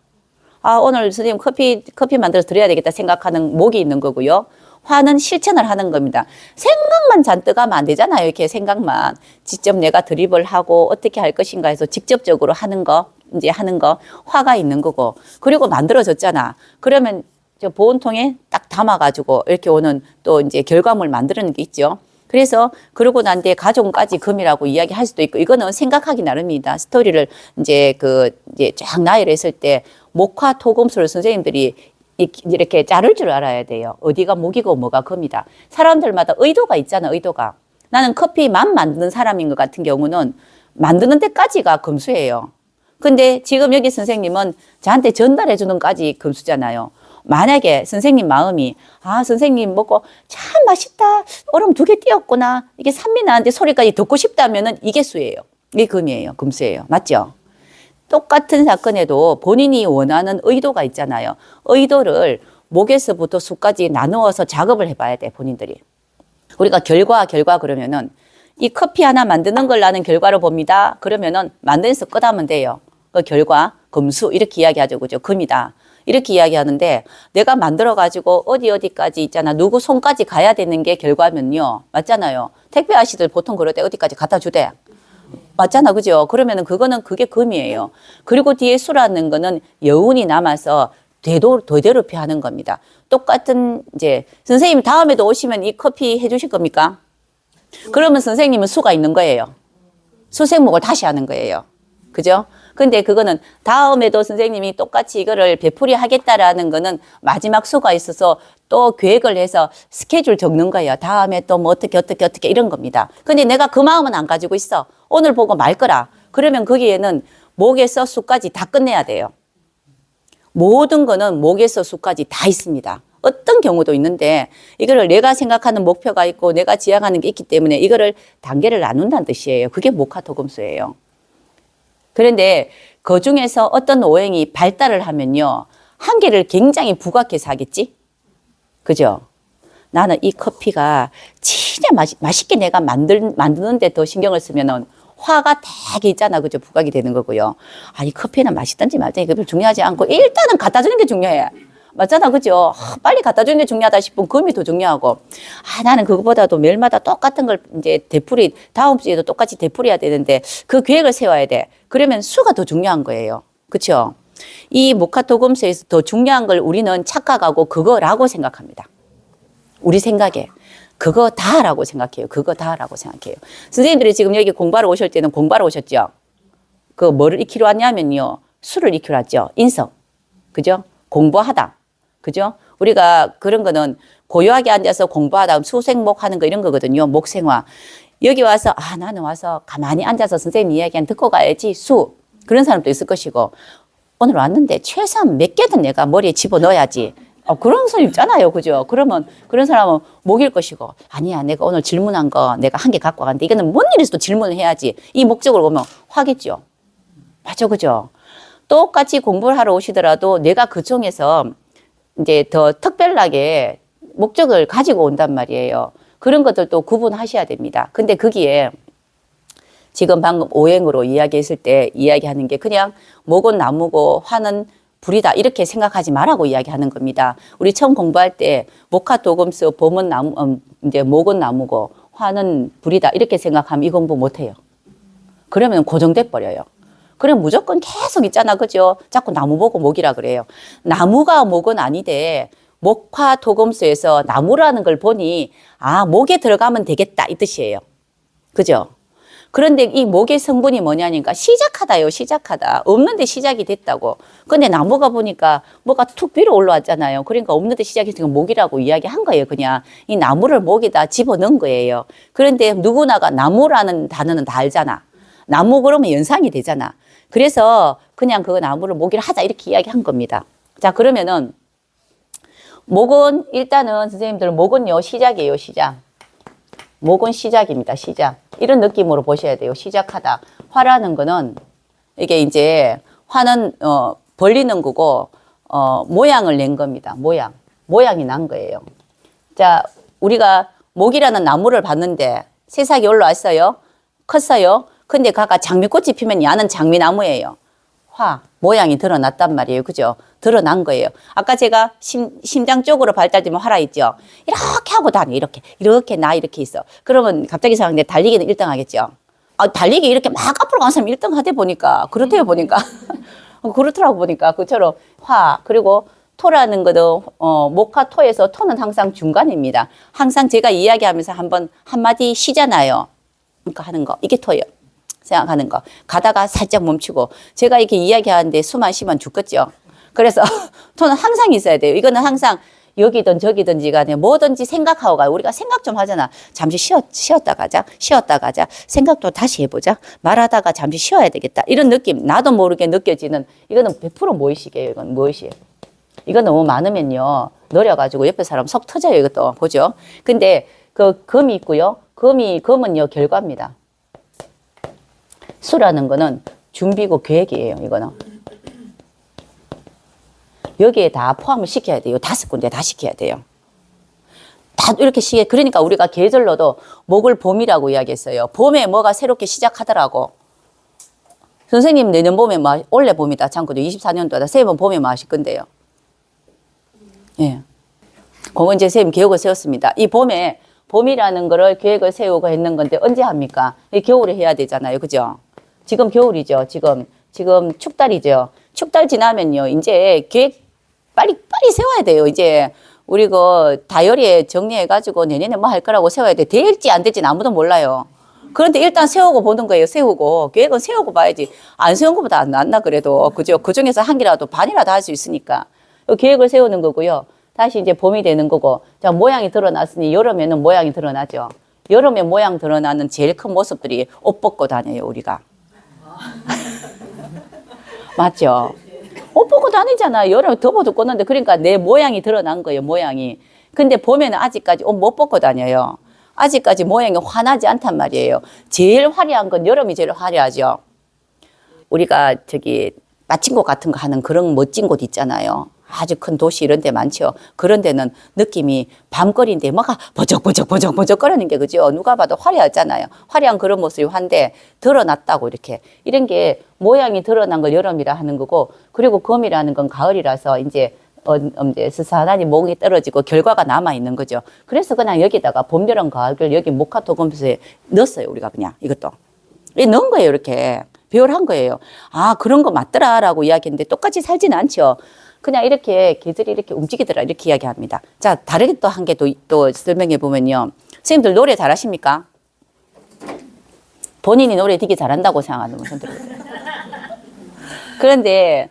아, 오늘 선생님 커피 만들어서 드려야 되겠다 생각하는 목이 있는 거고요. 화는 실천을 하는 겁니다. 생각만 잔뜩 하면 안 되잖아요. 이렇게 생각만. 직접 내가 드립을 하고 어떻게 할 것인가 해서 직접적으로 하는 거, 화가 있는 거고. 그리고 만들어졌잖아. 그러면 저 보온통에 딱 담아가지고 이렇게 오는 또 이제 결과물 만드는 게 있죠. 그래서 그러고 난 뒤에 가족까지 금이라고 이야기할 수도 있고, 이거는 생각하기 나름입니다. 스토리를 이제 이제 쫙 나열했을 때 목화토금수를 선생님들이 이렇게 자를 줄 알아야 돼요. 어디가 목이고 뭐가 금이다. 사람들마다 의도가 있잖아, 의도가. 나는 커피만 만드는 사람인 것 같은 경우는 만드는 데까지가 금수예요. 근데 지금 여기 선생님은 저한테 전달해 주는 까지 금수잖아요. 만약에 선생님 마음이, 아, 선생님 먹고 참 맛있다. 얼음 2개 띄었구나. 이게 산미 나는데 소리까지 듣고 싶다면은 이게 수예요. 이게 금이에요. 금수예요. 맞죠? 똑같은 사건에도 본인이 원하는 의도가 있잖아요. 의도를 목에서부터 수까지 나누어서 작업을 해봐야 돼, 본인들이. 우리가 결과 그러면은 이 커피 하나 만드는 걸 나는 결과로 봅니다. 그러면은 만드는 서 끝하면 돼요. 그 결과, 금수 이렇게 이야기하죠. 그죠? 금이다. 이렇게 이야기하는데 내가 만들어가지고 어디까지 있잖아. 누구 손까지 가야 되는 게 결과면요. 맞잖아요. 택배 아저씨들 보통 그럴 때 어디까지 갖다 주대. 맞잖아. 그죠? 그러면은 그게 금이에요. 그리고 뒤에 수라는 거는 여운이 남아서 되도록히 하는 겁니다. 똑같은 이제 선생님 다음에도 오시면 이 커피 해주실 겁니까? 그러면 선생님은 수가 있는 거예요. 수생목을 다시 하는 거예요. 그죠? 근데 그거는 다음에도 선생님이 똑같이 이거를 베풀이 하겠다라는 거는 마지막 수가 있어서 또 계획을 해서 스케줄 적는 거예요. 다음에 또 뭐 어떻게 이런 겁니다. 근데 내가 그 마음은 안 가지고 있어. 오늘 보고 말 거라. 그러면 거기에는 목에서 수까지 다 끝내야 돼요. 모든 거는 목에서 수까지 다 있습니다. 어떤 경우도 있는데 이거를 내가 생각하는 목표가 있고 내가 지향하는 게 있기 때문에 이거를 단계를 나눈다는 뜻이에요. 그게 목화토금수예요. 그런데 그 중에서 어떤 오행이 발달을 하면요. 한계를 굉장히 부각해서 하겠지? 그죠? 나는 이 커피가 진짜 맛있게 내가 만드는데 더 신경을 쓰면은 화가 되게 있잖아. 그죠? 부각이 되는 거고요. 아, 이 커피는 맛있든지 말든지 그게 중요하지 않고 일단은 갖다 주는 게 중요해. 맞잖아. 그죠? 빨리 갖다 주는 게 중요하다 싶으면 금이 더 중요하고. 나는 그거보다도 매일마다 똑같은 걸 이제 다음 주에도 똑같이 되풀이해야 되는데 그 계획을 세워야 돼. 그러면 수가 더 중요한 거예요. 그렇죠? 이 목화토금수에서 더 중요한 걸 우리는 착각하고 그거라고 생각합니다. 우리 생각에. 그거 다라고 생각해요. 그거 다라고 생각해요. 선생님들이 지금 여기 공부하러 오실 때는 공부하러 오셨죠? 뭐를 익히러 왔냐면요. 수를 익히러 왔죠. 인성. 그죠? 공부하다. 그죠? 우리가 그런 거는 고요하게 앉아서 공부하다 수생목 하는 거 이런 거거든요. 목생화. 여기 와서 나는 와서 가만히 앉아서 선생님 이야기한 듣고 가야지 수. 그런 사람도 있을 것이고 오늘 왔는데 최소한 몇 개는 내가 머리에 집어넣어야지. 그런 사람 있잖아요. 그죠? 그러면 그런 사람은 목일 것이고 아니야 내가 오늘 질문한 거 내가 한 개 갖고 왔는데 이거는 뭔 일에서도 질문을 해야지. 이 목적으로 보면 화겠죠. 맞죠? 그죠? 똑같이 공부를 하러 오시더라도 내가 그 중에서 이제 더 특별하게 목적을 가지고 온단 말이에요. 그런 것들도 구분하셔야 됩니다. 근데 거기에 지금 방금 오행으로 이야기했을 때 이야기하는 게 그냥 목은 나무고 화는 불이다 이렇게 생각하지 말라고 이야기하는 겁니다. 우리 처음 공부할 때 목화토금수 봄은 나무, 이제 목은 나무고 화는 불이다 이렇게 생각하면 이 공부 못해요. 그러면 고정돼 버려요. 그럼 무조건 계속 있잖아. 그죠? 자꾸 나무 보고 목이라 그래요. 나무가 목은 아니되 목화토금수에서 나무라는 걸 보니 목에 들어가면 되겠다 이 뜻이에요. 그죠? 그런데 이 목의 성분이 뭐냐니까 시작하다요. 시작하다. 없는데 시작이 됐다고. 근데 나무가 보니까 뭐가 툭 위로 올라왔잖아요. 그러니까 없는데 시작했으니까 목이라고 이야기한 거예요. 그냥 이 나무를 목에다 집어넣은 거예요. 그런데 누구나가 나무라는 단어는 다 알잖아. 나무 그러면 연상이 되잖아. 그래서 그냥 그 나무를 목이라 하자 이렇게 이야기한 겁니다. 자, 그러면은 목은 일단은 선생님들 목은요 시작이에요. 시작. 목은 시작입니다. 시작. 이런 느낌으로 보셔야 돼요. 시작하다. 화라는 거는 이게 이제 화는 벌리는 거고 모양을 낸 겁니다. 모양이 난 거예요. 자, 우리가 목이라는 나무를 봤는데 새싹이 올라왔어요. 컸어요. 근데 가가 장미꽃이 피면 야는 장미나무예요. 화, 모양이 드러났단 말이에요. 그죠? 드러난 거예요. 아까 제가 심장 쪽으로 발달되면 화라 있죠? 이렇게 하고 다녀. 이렇게 있어. 그러면 갑자기 생각하는데 달리기는 1등 하겠죠? 달리기 이렇게 막 앞으로 가는 사람 1등 하대 보니까. 그렇대요, 보니까. 그렇더라고 보니까. 그처럼 화, 그리고 토라는 것도, 목화토에서 토는 항상 중간입니다. 항상 제가 이야기하면서 한마디 쉬잖아요. 그러니까 하는 거. 이게 토예요. 생각하는 거. 가다가 살짝 멈추고. 제가 이렇게 이야기하는데 숨만 쉬면 죽겠죠. 그래서 토는 항상 있어야 돼요. 이거는 항상 여기든 저기든지 간에 뭐든지 생각하고 가요. 우리가 생각 좀 하잖아. 잠시 쉬었다 가자. 생각도 다시 해보자. 말하다가 잠시 쉬어야 되겠다. 이런 느낌. 나도 모르게 느껴지는 이거는 100% 무의식이에요. 이건 무의식. 이거 너무 많으면요. 느려가지고 옆에 사람 속 터져요. 이것도. 보죠. 근데 그 금이 있고요. 금은요. 결과입니다. 수라는 거는 준비고 계획이에요. 이거는. 여기에 다 포함을 시켜야 돼요. 5군데 다 시켜야 돼요. 다 이렇게 그러니까 우리가 계절로도 목을 봄이라고 이야기했어요. 봄에 뭐가 새롭게 시작하더라고. 선생님 내년 봄에 올해 봄이다. 참고도 24년도다. 새 봄에 뭐 하실 건데요. 예. 그건 이제 선생님 계획을 세웠습니다. 이 봄이라는 거를 계획을 세우고 했는 건데 언제 합니까? 이 겨울에 해야 되잖아요. 그죠? 지금 겨울이죠. 지금 축달이죠. 축달 지나면요. 이제 계획 빨리 세워야 돼요. 이제 우리 그 다이어리에 정리해가지고 내년에 뭐 할 거라고 세워야 돼. 될지 안 될지는 아무도 몰라요. 그런데 일단 세우고 보는 거예요. 세우고. 계획은 세우고 봐야지. 안 세운 것보다 안 낫나 그래도. 그죠? 그 중에서 한 개라도 반이라도 할 수 있으니까. 계획을 세우는 거고요. 다시 이제 봄이 되는 거고. 자, 모양이 드러났으니 여름에는 모양이 드러나죠. 여름에 모양 드러나는 제일 큰 모습들이 옷 벗고 다녀요, 우리가. 맞죠? 옷 벗고 다니잖아. 여름에 덮어 두고는데 그러니까 내 모양이 드러난 거예요, 모양이. 근데 봄에는 아직까지 옷 못 벗고 다녀요. 아직까지 모양이 환하지 않단 말이에요. 제일 화려한 건 여름이 제일 화려하죠. 우리가 저기 마침곳 같은 거 하는 그런 멋진 곳 있잖아요. 아주 큰 도시 이런 데 많죠. 그런 데는 느낌이 밤거리인데 막 버적버적 거리는 게 그죠. 누가 봐도 화려하잖아요. 화려한 그런 모습이 한데 드러났다고 이렇게. 이런 게 모양이 드러난 걸 여름이라 하는 거고 그리고 봄이라는 건 가을이라서 이제 스산하니 몽이 떨어지고 결과가 남아있는 거죠. 그래서 그냥 여기다가 봄, 여름, 가을, 여기 목화토금수에 넣었어요. 우리가 그냥 이것도. 넣은 거예요. 이렇게. 배열한 거예요. 아, 그런 거 맞더라라고 이야기했는데 똑같이 살지는 않죠. 그냥 이렇게 계절이 이렇게 움직이더라 이렇게 이야기합니다. 자, 다르게 또 한 개 또 설명해 보면요. 선생님들 노래 잘하십니까? 본인이 노래 되게 잘한다고 생각하는 분들. 그런데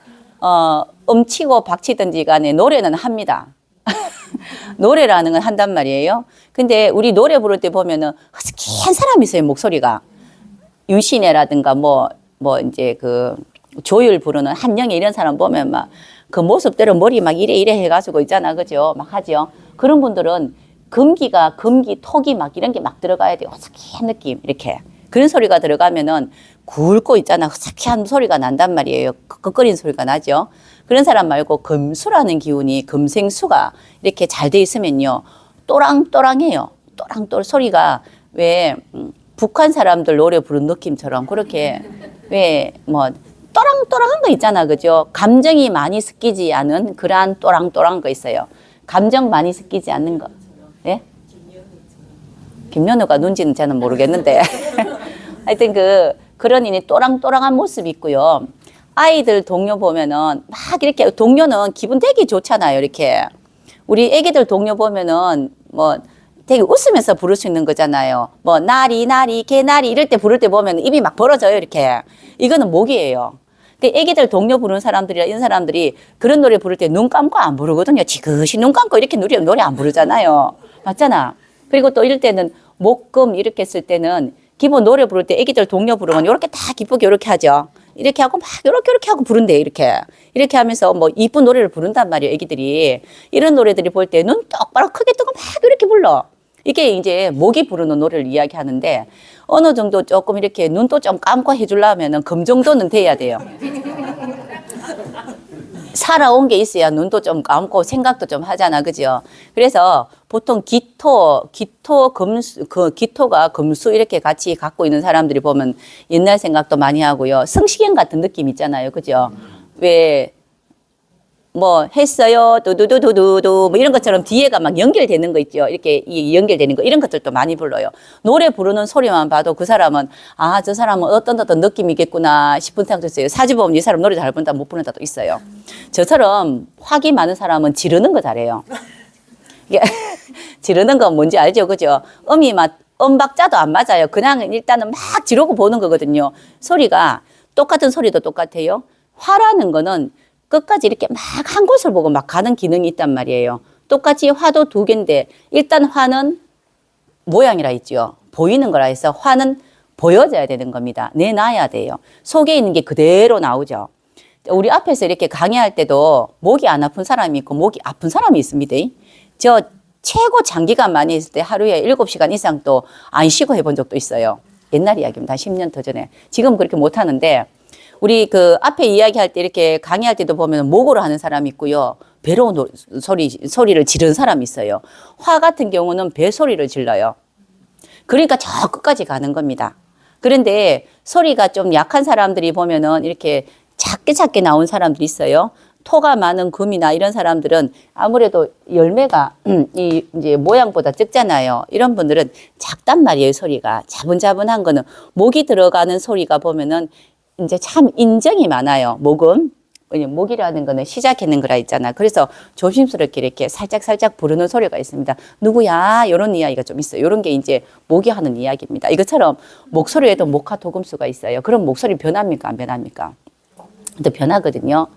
음치고 박치든지 간에 노래는 합니다. 노래라는 건 한단 말이에요. 근데 우리 노래 부를 때 보면은 허스키한 사람이 있어요, 목소리가. 윤신혜라든가 뭐 이제 그 조율 부르는 한영애 이런 사람 보면 막 그 모습대로 머리 막 이래 해가지고 있잖아. 그죠? 막 하죠. 그런 분들은 금기, 톡이 막 이런 게 막 들어가야 돼요. 허스키한 느낌. 이렇게. 그런 소리가 들어가면은 굵고 있잖아. 허스키한 소리가 난단 말이에요. 끄끄거리는 소리가 나죠. 그런 사람 말고 금수라는 기운이 금생수가 이렇게 잘 돼 있으면요. 또랑또랑해요. 또랑또랑 소리가 왜 북한 사람들 노래 부른 느낌처럼 그렇게 왜 뭐 또랑또랑한 거 있잖아. 그죠? 감정이 많이 섞이지 않은 그러한 또랑또랑한 거 있어요. 감정 많이 섞이지 않는 거. 예? 김연우가 누군지는 저는 모르겠는데. 하여튼 그런 이니 또랑또랑한 모습이 있고요. 아이들 동요 보면은 막 이렇게 동요는 기분 되게 좋잖아요. 이렇게. 우리 애기들 동요 보면은 뭐 되게 웃으면서 부를 수 있는 거잖아요. 뭐 나리 개나리 이럴 때 부를 때 보면 입이 막 벌어져요. 이렇게. 이거는 목이에요. 애기들 동요 부르는 사람들이나 이런 사람들이 그런 노래 부를 때 눈 감고 안 부르거든요. 지그시 눈 감고 이렇게 노래 안 부르잖아요. 맞잖아. 그리고 또 이럴 때는 목금 이렇게 했을 때는 기본 노래 부를 때 애기들 동요 부르면 이렇게 다 기쁘게 이렇게 하죠. 이렇게 하고 막 이렇게 하고 부른대. 이렇게 하면서 뭐 이쁜 노래를 부른단 말이에요. 애기들이. 이런 노래들이 볼 때 눈 똑바로 크게 뜨고 막 이렇게 불러. 이게 이제 목이 부르는 노래를 이야기하는데 어느 정도 조금 이렇게 눈도 좀 감고 해주려면은 금 정도는 돼야 돼요. 살아온 게 있어야 눈도 좀 감고 생각도 좀 하잖아. 그죠? 그래서 보통 기토가 금수 이렇게 같이 갖고 있는 사람들이 보면 옛날 생각도 많이 하고요. 성시경 같은 느낌 있잖아요. 그죠? 왜 뭐 했어요 두두두두두 뭐 이런 것처럼 뒤에가 막 연결되는 거 있죠. 이렇게 연결되는 거 이런 것들도 많이 불러요. 노래 부르는 소리만 봐도 그 사람은 아, 저 사람은 어떤 느낌이겠구나 싶은 생각도 있어요. 사주 보면 이 사람 노래 잘 부른다 못 부른다도 있어요. 저처럼 화기 많은 사람은 지르는 거 잘해요. 이게 지르는 건 뭔지 알죠. 그죠? 음박자도 안 맞아요. 그냥 일단은 막 지르고 보는 거거든요. 소리가 똑같은 소리도 똑같아요. 화라는 거는 끝까지 이렇게 막 한 곳을 보고 막 가는 기능이 있단 말이에요. 똑같이 화도 두 개인데 일단 화는 모양이라 있죠. 보이는 거라 해서 화는 보여져야 되는 겁니다. 내놔야 돼요. 속에 있는 게 그대로 나오죠. 우리 앞에서 이렇게 강의할 때도 목이 안 아픈 사람이 있고 목이 아픈 사람이 있습니다. 저 최고 장기간 많이 있을 때 하루에 7시간 이상 또 안 쉬고 해본 적도 있어요. 옛날 이야기입니다. 10년 더 전에. 지금 그렇게 못 하는데 우리 그 앞에 이야기할 때 이렇게 강의할 때도 보면 목으로 하는 사람이 있고요. 배로 소리를 지르는 사람이 있어요. 화 같은 경우는 배 소리를 질러요. 그러니까 저 끝까지 가는 겁니다. 그런데 소리가 좀 약한 사람들이 보면은 이렇게 작게 나온 사람들이 있어요. 토가 많은 금이나 이런 사람들은 아무래도 열매가 이제 모양보다 적잖아요. 이런 분들은 작단 말이에요, 소리가. 자분자분한 거는 목이 들어가는 소리가 보면은 이제 참 인정이 많아요. 목은. 목이라는 거는 시작하는 거라 있잖아. 그래서 조심스럽게 이렇게 살짝 부르는 소리가 있습니다. 누구야? 이런 이야기가 좀 있어요. 이런 게 이제 목이 하는 이야기입니다. 이것처럼 목소리에도 목화 도금수가 있어요. 그럼 목소리 변합니까? 안 변합니까? 근데 변하거든요.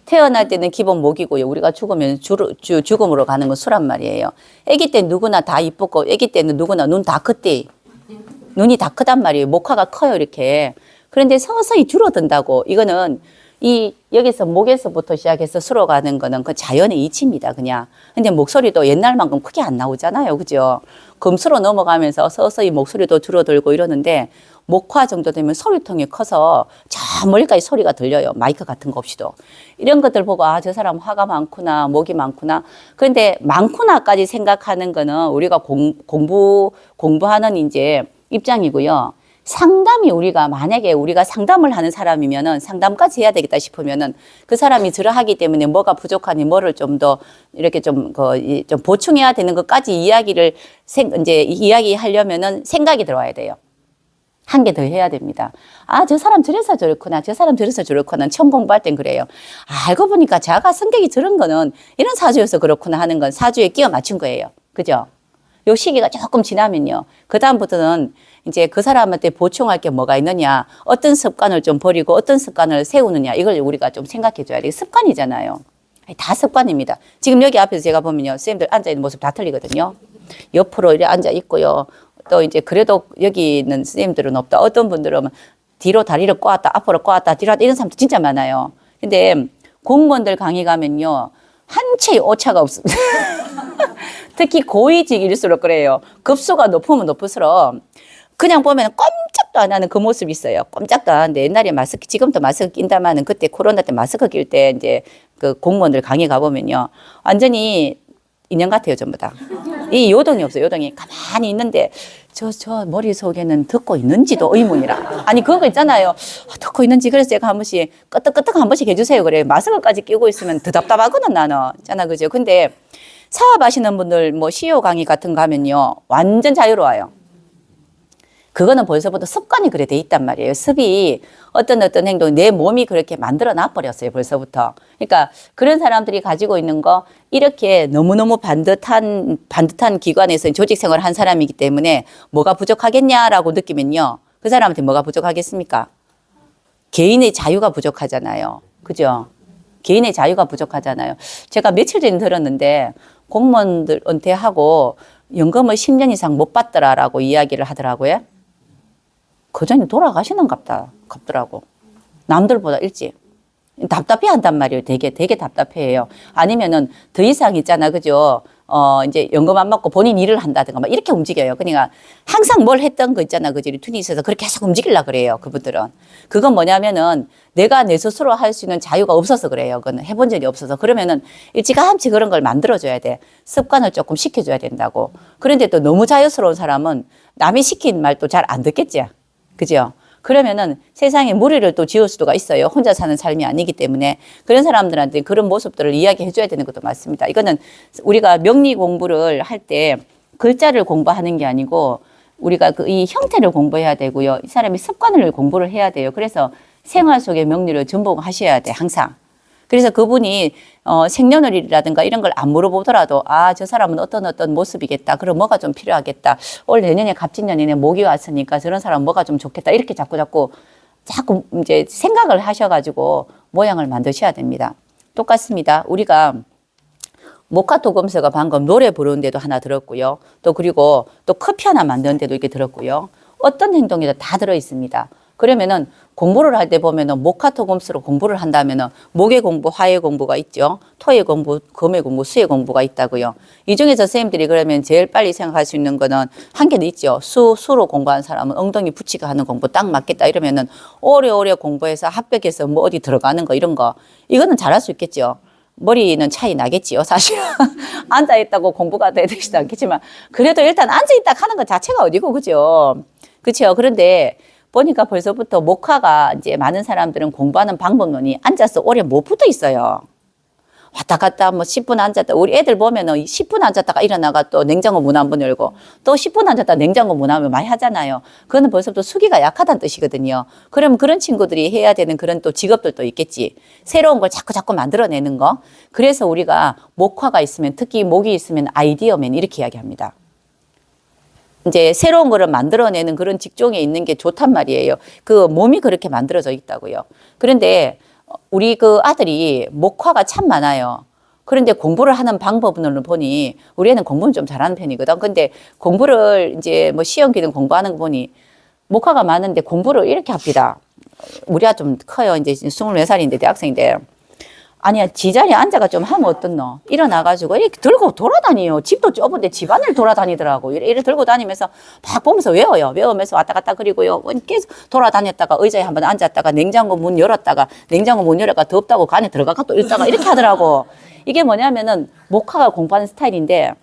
태어날 때는 기본 목이고요. 우리가 죽으면 죽음으로 가는 건 수란 말이에요. 아기 때 누구나 다 이쁘고 아기 때는 누구나 눈 다 컸대. 눈이 다 크단 말이에요. 목화가 커요, 이렇게. 그런데 서서히 줄어든다고. 이거는 여기서 목에서부터 시작해서 수로 가는 거는 그 자연의 이치입니다, 그냥. 근데 목소리도 옛날만큼 크게 안 나오잖아요, 그죠? 금수로 넘어가면서 서서히 목소리도 줄어들고 이러는데, 목화 정도 되면 소리통이 커서 저 멀리까지 소리가 들려요. 마이크 같은 거 없이도. 이런 것들 보고, 아, 저 사람 화가 많구나, 목이 많구나. 그런데 많구나까지 생각하는 거는 우리가 공부하는 이제 입장이고요. 상담이 만약에 우리가 상담을 하는 사람이면은 상담까지 해야 되겠다 싶으면은 그 사람이 저러하기 때문에 뭐가 부족하니 뭐를 좀 더 이렇게 좀 보충해야 되는 것까지 이제 이야기하려면은 생각이 들어와야 돼요. 한 개 더 해야 됩니다. 아, 저 사람 저래서 저렇구나. 저 사람 저래서 저렇구나. 처음 공부할 땐 그래요. 알고 보니까 자가 성격이 저런 거는 이런 사주여서 그렇구나 하는 건 사주에 끼워 맞춘 거예요. 그죠? 요 시기가 조금 지나면요. 그다음부터는 이제 그 사람한테 보충할 게 뭐가 있느냐. 어떤 습관을 좀 버리고 어떤 습관을 세우느냐. 이걸 우리가 좀 생각해 줘야 돼요. 습관이잖아요. 다 습관입니다. 지금 여기 앞에서 제가 보면요. 선생님들 앉아있는 모습 다 틀리거든요. 옆으로 이렇게 앉아있고요. 또 이제 그래도 여기 있는 선생님들은 없다. 어떤 분들은 뒤로 다리를 꼬았다. 앞으로 꼬았다. 뒤로 왔다. 이런 사람도 진짜 많아요. 근데 공무원들 강의 가면요. 한 채의 오차가 없습니다. 특히 고위직일수록 그래요. 급수가 높으면 높을수록 그냥 보면 꼼짝도 안 하는 그 모습이 있어요. 꼼짝도 안 하는데 옛날에 마스크, 지금도 마스크 낀다마는 그때 코로나 때 마스크 낄 때 이제 그 공무원들 강의 가보면요. 완전히 인형 같아요, 전부 다. 이 요동이 없어요, 요동이. 가만히 있는데 저 머릿속에는 듣고 있는지도 의문이라. 아니, 그거 있잖아요. 듣고 있는지. 그래서 제가 한 번씩 끄떡끄떡 한 번씩 해주세요. 그래요. 마스크까지 끼고 있으면 더 답답하거든, 나는. 있잖아, 그죠? 근데 사업하시는 분들 뭐 CEO 강의 같은 거 하면요. 완전 자유로워요. 그거는 벌써부터 습관이 그래 돼 있단 말이에요. 습이 어떤 행동, 내 몸이 그렇게 만들어 놔버렸어요. 벌써부터. 그러니까 그런 사람들이 가지고 있는 거 이렇게 너무너무 반듯한 기관에서 조직 생활을 한 사람이기 때문에 뭐가 부족하겠냐라고 느끼면요. 그 사람한테 뭐가 부족하겠습니까? 개인의 자유가 부족하잖아요. 그죠? 개인의 자유가 부족하잖아요. 제가 며칠 전에 들었는데 공무원들 은퇴하고 연금을 10년 이상 못 받더라라고 이야기를 하더라고요. 그 전에 돌아가시는갑더라고. 남들보다 일찍. 답답해 한단 말이에요. 되게 답답해해요. 아니면은 더 이상 있잖아. 그죠? 이제 연금 안 받고 본인 일을 한다든가 막 이렇게 움직여요. 그러니까 항상 뭘 했던 거 있잖아. 그지? 루틴이 있어서 그렇게 계속 움직이려고 그래요. 그분들은. 그건 뭐냐면은 내가 내 스스로 할 수 있는 자유가 없어서 그래요. 그건 해본 적이 없어서. 그러면은 일찌감치 그런 걸 만들어줘야 돼. 습관을 조금 시켜줘야 된다고. 그런데 또 너무 자유스러운 사람은 남이 시킨 말도 잘 안 듣겠지. 그죠? 그러면은 세상에 무리를 또 지을 수가 있어요. 혼자 사는 삶이 아니기 때문에. 그런 사람들한테 그런 모습들을 이야기해줘야 되는 것도 맞습니다. 이거는 우리가 명리 공부를 할 때 글자를 공부하는 게 아니고 우리가 이 형태를 공부해야 되고요. 이 사람이 습관을 공부를 해야 돼요. 그래서 생활 속의 명리를 전복하셔야 돼, 항상. 그래서 그분이 생년월일이라든가 이런 걸 안 물어보더라도 아, 저 사람은 어떤 모습이겠다. 그럼 뭐가 좀 필요하겠다. 올 내년에 갑진년에 목이 왔으니까 저런 사람 뭐가 좀 좋겠다. 이렇게 자꾸 이제 생각을 하셔가지고 모양을 만드셔야 됩니다. 똑같습니다. 우리가 목화토금서가 방금 노래 부르는데도 하나 들었고요. 또 그리고 또 커피 하나 만드는데도 이렇게 들었고요. 어떤 행동에도 다 들어있습니다. 그러면은 공부를 할 때 보면은 목화토금수로 공부를 한다면은 목의 공부, 화의 공부가 있죠. 토의 공부, 금의 공부, 수의 공부가 있다고요. 이 중에서 선생님들이 그러면 제일 빨리 생각할 수 있는 거는 한 개도 있죠. 수로 공부한 사람은 엉덩이 붙이고 하는 공부 딱 맞겠다 이러면은 오래 공부해서 합격해서 뭐 어디 들어가는 거 이런 거 이거는 잘할 수 있겠죠. 머리는 차이 나겠지요, 사실. 앉아있다고 공부가 되지도 않겠지만 그래도 일단 앉아있다 하는 것 자체가 어디고, 그죠? 그렇죠. 그런데 보니까 벌써부터 목화가 이제 많은 사람들은 공부하는 방법론이 앉아서 오래 못 붙어 있어요. 왔다 갔다 뭐 10분 앉았다. 우리 애들 보면은 10분 앉았다가 일어나가 또 냉장고 문 한 번 열고 또 10분 앉았다 냉장고 문 하면 많이 하잖아요. 그거는 벌써부터 수기가 약하다는 뜻이거든요. 그러면 그런 친구들이 해야 되는 그런 또 직업들도 있겠지. 새로운 걸 자꾸 만들어내는 거. 그래서 우리가 목화가 있으면, 특히 목이 있으면 아이디어맨 이렇게 이야기합니다. 이제 새로운 거를 만들어내는 그런 직종에 있는 게 좋단 말이에요. 그 몸이 그렇게 만들어져 있다고요. 그런데 우리 그 아들이 목화가 참 많아요. 그런데 공부를 하는 방법을 보니 우리 애는 공부는 좀 잘하는 편이거든. 근데 공부를 이제 뭐 시험 기능 공부하는 거 보니 목화가 많은데 공부를 이렇게 합니다. 우리 아들 좀 커요. 이제 24살인데 대학생인데. 아니야, 지 자리에 앉아가 좀 하면 어떻노? 일어나가지고 이렇게 들고 돌아다니요. 집도 좁은데 집안을 돌아다니더라고. 이래 들고 다니면서 막 보면서 외워요. 외우면서 왔다 갔다 그리고요. 계속 돌아다녔다가 의자에 한번 앉았다가 냉장고 문 열었다가 냉장고 문 열었다가 덥다고 그 안에 들어가가 또 있다가 이렇게 하더라고. 이게 뭐냐면은 목화가 공부하는 스타일인데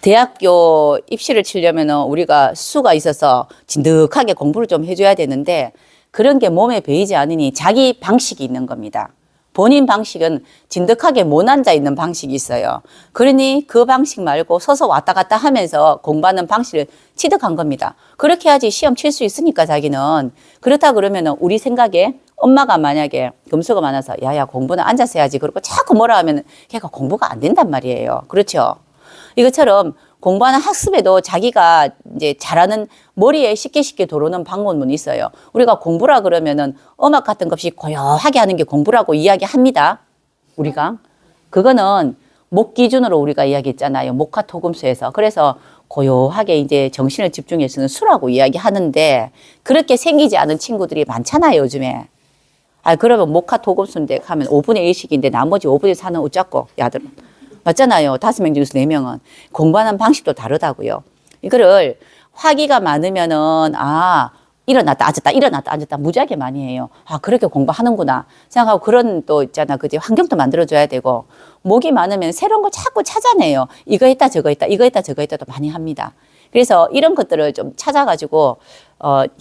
대학교 입시를 치려면은 우리가 수가 있어서 진득하게 공부를 좀 해줘야 되는데 그런 게 몸에 배이지 않으니 자기 방식이 있는 겁니다. 본인 방식은 진득하게 못 앉아 있는 방식이 있어요. 그러니 그 방식 말고 서서 왔다 갔다 하면서 공부하는 방식을 취득한 겁니다. 그렇게 해야지 시험 칠 수 있으니까 자기는. 그렇다 그러면 우리 생각에 엄마가 만약에 금수가 많아서 야야 공부는 앉아서 해야지 그러고 자꾸 뭐라 하면 걔가 공부가 안 된단 말이에요. 그렇죠? 이것처럼 공부하는 학습에도 자기가 이제 잘하는 머리에 쉽게 들어오는 방법은 있어요. 우리가 공부라 그러면은 음악 같은 것 없이 고요하게 하는 게 공부라고 이야기합니다. 우리가. 그거는 목 기준으로 우리가 이야기했잖아요. 목화토금수에서. 그래서 고요하게 이제 정신을 집중해서는 수라고 이야기하는데 그렇게 생기지 않은 친구들이 많잖아요, 요즘에. 아, 그러면 목화토금수인데 하면 5분의 1씩인데 나머지 5분의 4는 어쩌고, 야들은. 맞잖아요. 5명 중에서 4명은. 공부하는 방식도 다르다고요. 이거를 화기가 많으면은, 일어났다, 앉았다, 일어났다, 앉았다, 무지하게 많이 해요. 그렇게 공부하는구나. 생각하고 그런 또 있잖아. 그지? 환경도 만들어줘야 되고. 목이 많으면 새로운 걸 자꾸 찾아내요. 이거 했다, 저거 했다, 이거 했다, 저거 했다도 많이 합니다. 그래서 이런 것들을 좀 찾아가지고,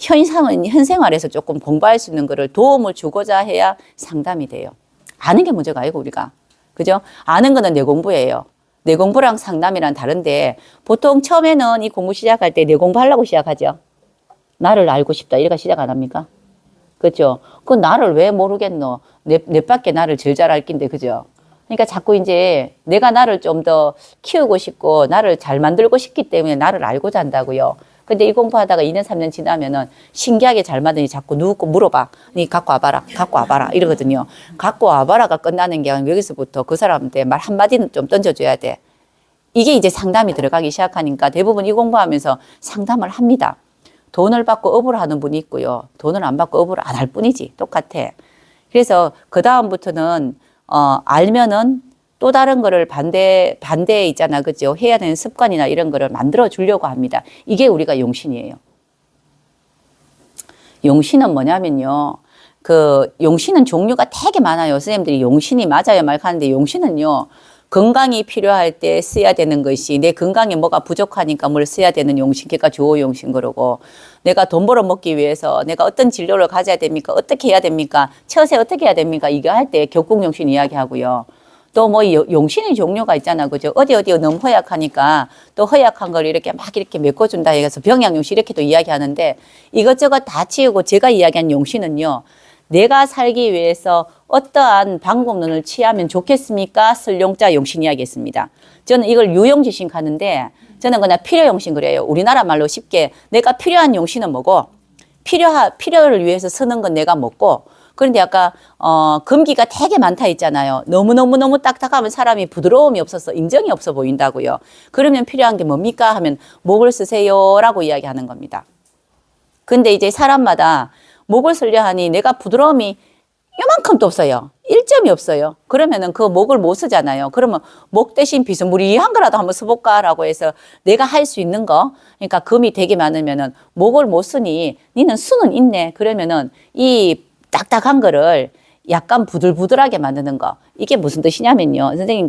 현 생활에서 조금 공부할 수 있는 거를 도움을 주고자 해야 상담이 돼요. 아는 게 문제가 아니고, 우리가. 그죠? 아는 거는 내 공부예요. 내 공부랑 상담이랑 다른데 보통 처음에는 이 공부 시작할 때 내 공부하려고 시작하죠. 나를 알고 싶다. 이래가 시작 안 합니까? 그죠? 그 나를 왜 모르겠노? 내 밖에 나를 제일 잘 알긴데, 그죠? 그러니까 자꾸 이제 내가 나를 좀 더 키우고 싶고 나를 잘 만들고 싶기 때문에 나를 알고자 한다고요. 근데 이 공부하다가 2년, 3년 지나면은 신기하게 잘 맞으니 자꾸 누구 물어봐. 니 갖고 와봐라. 이러거든요. 갖고 와봐라가 끝나는 게 아니라 여기서부터 그 사람한테 말 한마디는 좀 던져줘야 돼. 이게 이제 상담이 들어가기 시작하니까 대부분 이 공부하면서 상담을 합니다. 돈을 받고 업을 하는 분이 있고요. 돈을 안 받고 업을 안 할 뿐이지. 똑같아. 그래서 그다음부터는, 알면은 또 다른 거를 반대 있잖아. 그죠? 해야 되는 습관이나 이런 거를 만들어 주려고 합니다. 이게 우리가 용신이에요. 용신은 뭐냐면요. 용신은 종류가 되게 많아요. 선생님들이 용신이 맞아요 말하는데 용신은요. 건강이 필요할 때 써야 되는 것이 내 건강에 뭐가 부족하니까 뭘 써야 되는 용신, 그러니까 조호 용신 그러고 내가 돈 벌어 먹기 위해서 내가 어떤 진로를 가져야 됩니까? 어떻게 해야 됩니까? 처세 어떻게 해야 됩니까? 이거 할 때 격국용신 이야기하고요. 또 뭐 용신의 종류가 있잖아. 그죠? 어디 너무 허약하니까 또 허약한 걸 이렇게 막 이렇게 메꿔준다 해서 병양용신 이렇게도 이야기하는데 이것저것 다 치우고 제가 이야기한 용신은요. 내가 살기 위해서 어떠한 방법론을 취하면 좋겠습니까? 쓸 용자 용신 이야기했습니다. 저는 이걸 유용지신 가는데 저는 그냥 필요용신 그래요. 우리나라 말로 쉽게 내가 필요한 용신은 뭐고 필요를 위해서 쓰는 건 내가 먹고 그런데 아까 금기가 되게 많다 있잖아요. 너무 딱딱하면 사람이 부드러움이 없어서 인정이 없어 보인다고요. 그러면 필요한 게 뭡니까? 하면 목을 쓰세요라고 이야기하는 겁니다. 근데 이제 사람마다 목을 쓰려 하니 내가 부드러움이 요만큼도 없어요. 1점이 없어요. 그러면은 그 목을 못 쓰잖아요. 그러면 목 대신 비스무리한 거라도 한번 써볼까라고 해서 내가 할 수 있는 거, 그러니까 금이 되게 많으면은 목을 못 쓰니 니는 수는 있네. 그러면은 이 딱딱한 거를 약간 부들부들하게 만드는 거. 이게 무슨 뜻이냐면요. 선생님,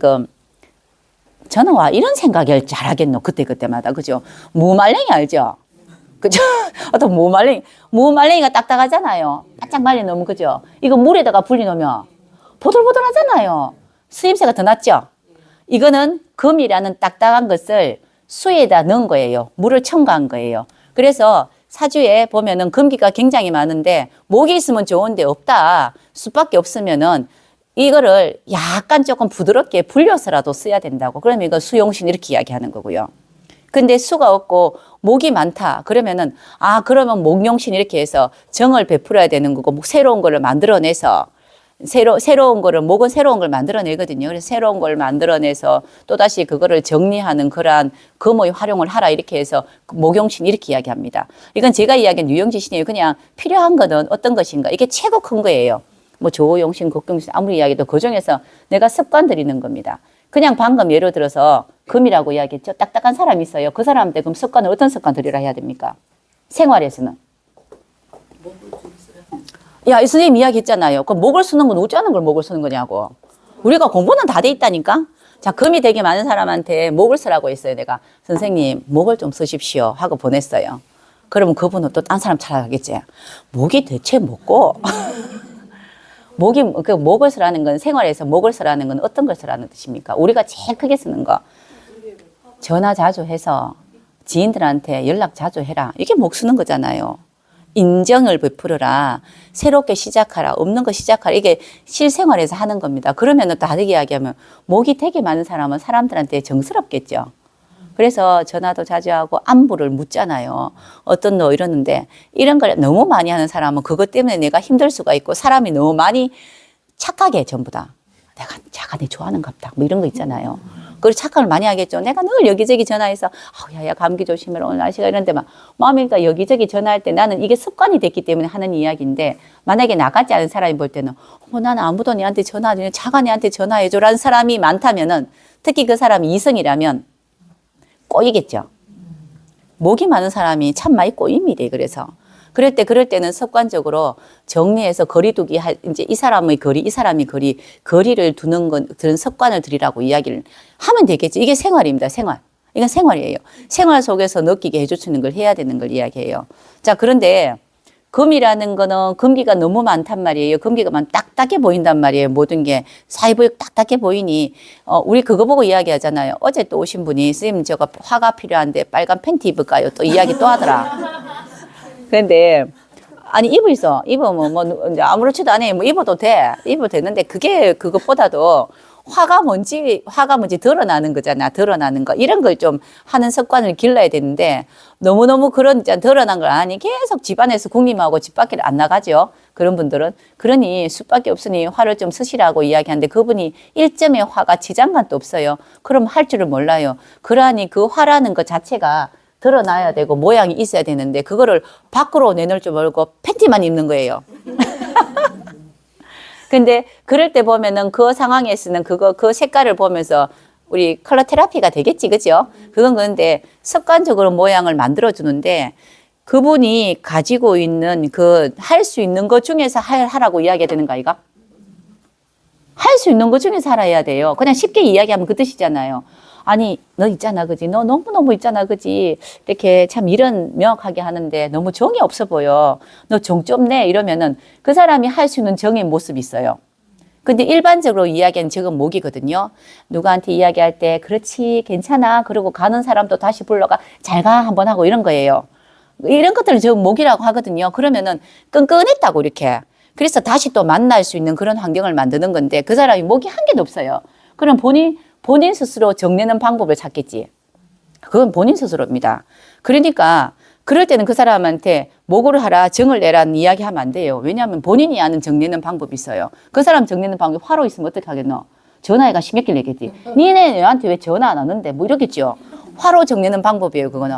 저는 와, 이런 생각을 잘하겠노. 그때마다. 그죠? 무말랭이 알죠? 그죠? 어떤 무말랭이가 딱딱하잖아요. 바짝 말려 놓으면, 그죠? 이거 물에다가 불리 놓으면 보들보들 하잖아요. 수임새가 더 낫죠? 이거는 금이라는 딱딱한 것을 수에다 넣은 거예요. 물을 첨가한 거예요. 그래서 사주에 보면은 금기가 굉장히 많은데 목이 있으면 좋은데 없다. 수밖에 없으면은 이거를 약간 조금 부드럽게 불려서라도 써야 된다고. 그러면 이거 수용신 이렇게 이야기하는 거고요. 근데 수가 없고 목이 많다. 그러면은 그러면 목용신 이렇게 해서 정을 베풀어야 되는 거고 새로운 거를 만들어내서 새로운 거를 목은 새로운 걸 만들어내거든요. 그래서 새로운 걸 만들어내서 또다시 그거를 정리하는 그러한 금의 활용을 하라 이렇게 해서 목용신 이렇게 이야기합니다. 이건 제가 이야기한 유용지신이에요. 그냥 필요한 거는 어떤 것인가. 이게 최고 큰 거예요. 뭐 조용신, 극경신 아무리 이야기해도 그 중에서 내가 습관 들이는 겁니다. 그냥 방금 예를 들어서 금이라고 이야기했죠. 딱딱한 사람이 있어요. 그 사람한테 그럼 습관을 어떤 습관 들이라 해야 됩니까? 생활에서는. 야, 이 선생님 이야기했잖아요. 그 목을 쓰는 건 어쩌는 걸 목을 쓰는 거냐고. 우리가 공부는 다 돼 있다니까. 자, 금이 되게 많은 사람한테 목을 쓰라고 했어요. 내가 선생님 목을 좀 쓰십시오 하고 보냈어요. 그러면 그분은 또 딴 사람 찾아가겠지. 목이 대체 뭐고? 목을 쓰라는 건 생활에서 목을 쓰라는 건 어떤 걸 쓰라는 뜻입니까? 우리가 제일 크게 쓰는 거. 전화 자주 해서 지인들한테 연락 자주 해라. 이게 목 쓰는 거잖아요. 인정을 베풀어라. 새롭게 시작하라. 없는 거 시작하라. 이게 실생활에서 하는 겁니다. 그러면 다르게 이야기하면 목이 되게 많은 사람은 사람들한테 정스럽겠죠. 그래서 전화도 자주 하고 안부를 묻잖아요. 어떤 너 이러는데 이런 걸 너무 많이 하는 사람은 그것 때문에 내가 힘들 수가 있고 사람이 너무 많이 착각해 전부 다. 내가 자가 내 좋아하는갑다. 뭐 이런 거 있잖아요. 그리고 착각을 많이 하겠죠. 내가 늘 여기저기 전화해서 야야 감기 조심해라 오늘 날씨가 이런데 막 마음이니까 여기저기 전화할 때 나는 이게 습관이 됐기 때문에 하는 이야기인데 만약에 나가지 않은 사람이 볼 때는 나는 아무도 내한테 전화하지 자가 내한테 전화해줘라는 사람이 많다면은 특히 그 사람이 이성이라면 꼬이겠죠. 목이 많은 사람이 참 많이 꼬입니다. 그래서 그럴 때는 습관적으로 정리해서 거리두기 이제 이 사람의 거리, 이 사람이 거리를 두는 그런 습관을 들이라고 이야기를 하면 되겠지. 이게 생활입니다. 생활. 이건 생활이에요. 생활 속에서 느끼게 해주시는 걸 해야 되는 걸 이야기해요. 자, 그런데 금이라는 거는 금기가 너무 많단 말이에요. 금기가 딱딱해 보인단 말이에요. 모든 게 사이보육 딱딱해 보이니 우리 그거 보고 이야기하잖아요. 어제 또 오신 분이 선생님 저거 화가 필요한데 빨간 팬티 입을까요? 또 이야기 또 하더라. 그런데 아니 입으면 뭐 이제 아무렇지도 않아요. 뭐 입어도 되는데 그게 그것보다도 화가 뭔지 드러나는 거잖아. 드러나는 거. 이런 걸 좀 하는 습관을 길러야 되는데 너무너무 그런 드러난 걸 아니 계속 집안에서 국림하고 집 밖에 안 나가죠. 그런 분들은. 그러니 숲밖에 없으니 화를 좀 쓰시라고 이야기하는데 그분이 1점의 화가 지장간도 없어요. 그럼 할 줄을 몰라요. 그러니 그 화라는 것 자체가 드러나야 되고 모양이 있어야 되는데 그거를 밖으로 내놓을 줄 모르고 팬티만 입는 거예요. 근데 그럴 때 보면은 그 상황에서는 그 색깔을 보면서 우리 컬러 테라피가 되겠지, 그죠? 그건 그런데 습관적으로 모양을 만들어 주는데 그분이 가지고 있는 할 수 있는 것 중에서 하라고 이야기해야 되는 거 아이가? 할 수 있는 것 중에서 하라 돼요. 그냥 쉽게 이야기하면 그 뜻이잖아요. 아니, 너 있잖아, 그지? 너 너무너무 있잖아, 그지? 이렇게 참 일은 명확하게 하는데 너무 정이 없어 보여. 너 정 좀 내. 이러면은 그 사람이 할 수 있는 정의 모습이 있어요. 근데 일반적으로 이야기하는 적은 목이거든요. 누구한테 이야기할 때, 그렇지, 괜찮아. 그러고 가는 사람도 다시 불러가, 잘 가, 한번 하고 이런 거예요. 이런 것들을 적은 목이라고 하거든요. 그러면은 끈끈했다고, 이렇게. 그래서 다시 또 만날 수 있는 그런 환경을 만드는 건데, 그 사람이 목이 한 개도 없어요. 그럼 본인 스스로 정내는 방법을 찾겠지. 그건 본인 스스로입니다. 그러니까 그럴 때는 그 사람한테 목을 하라, 정을 내라는 이야기 하면 안 돼요. 왜냐하면 본인이 아는 정내는 방법이 있어요. 그 사람 정내는 방법이 화로 있으면 어떻게 하겠노? 전화해가 심했길 내겠지. 니네 나한테 왜 전화 안 하는데? 뭐 이러겠죠. 화로 정내는 방법이에요, 그거는.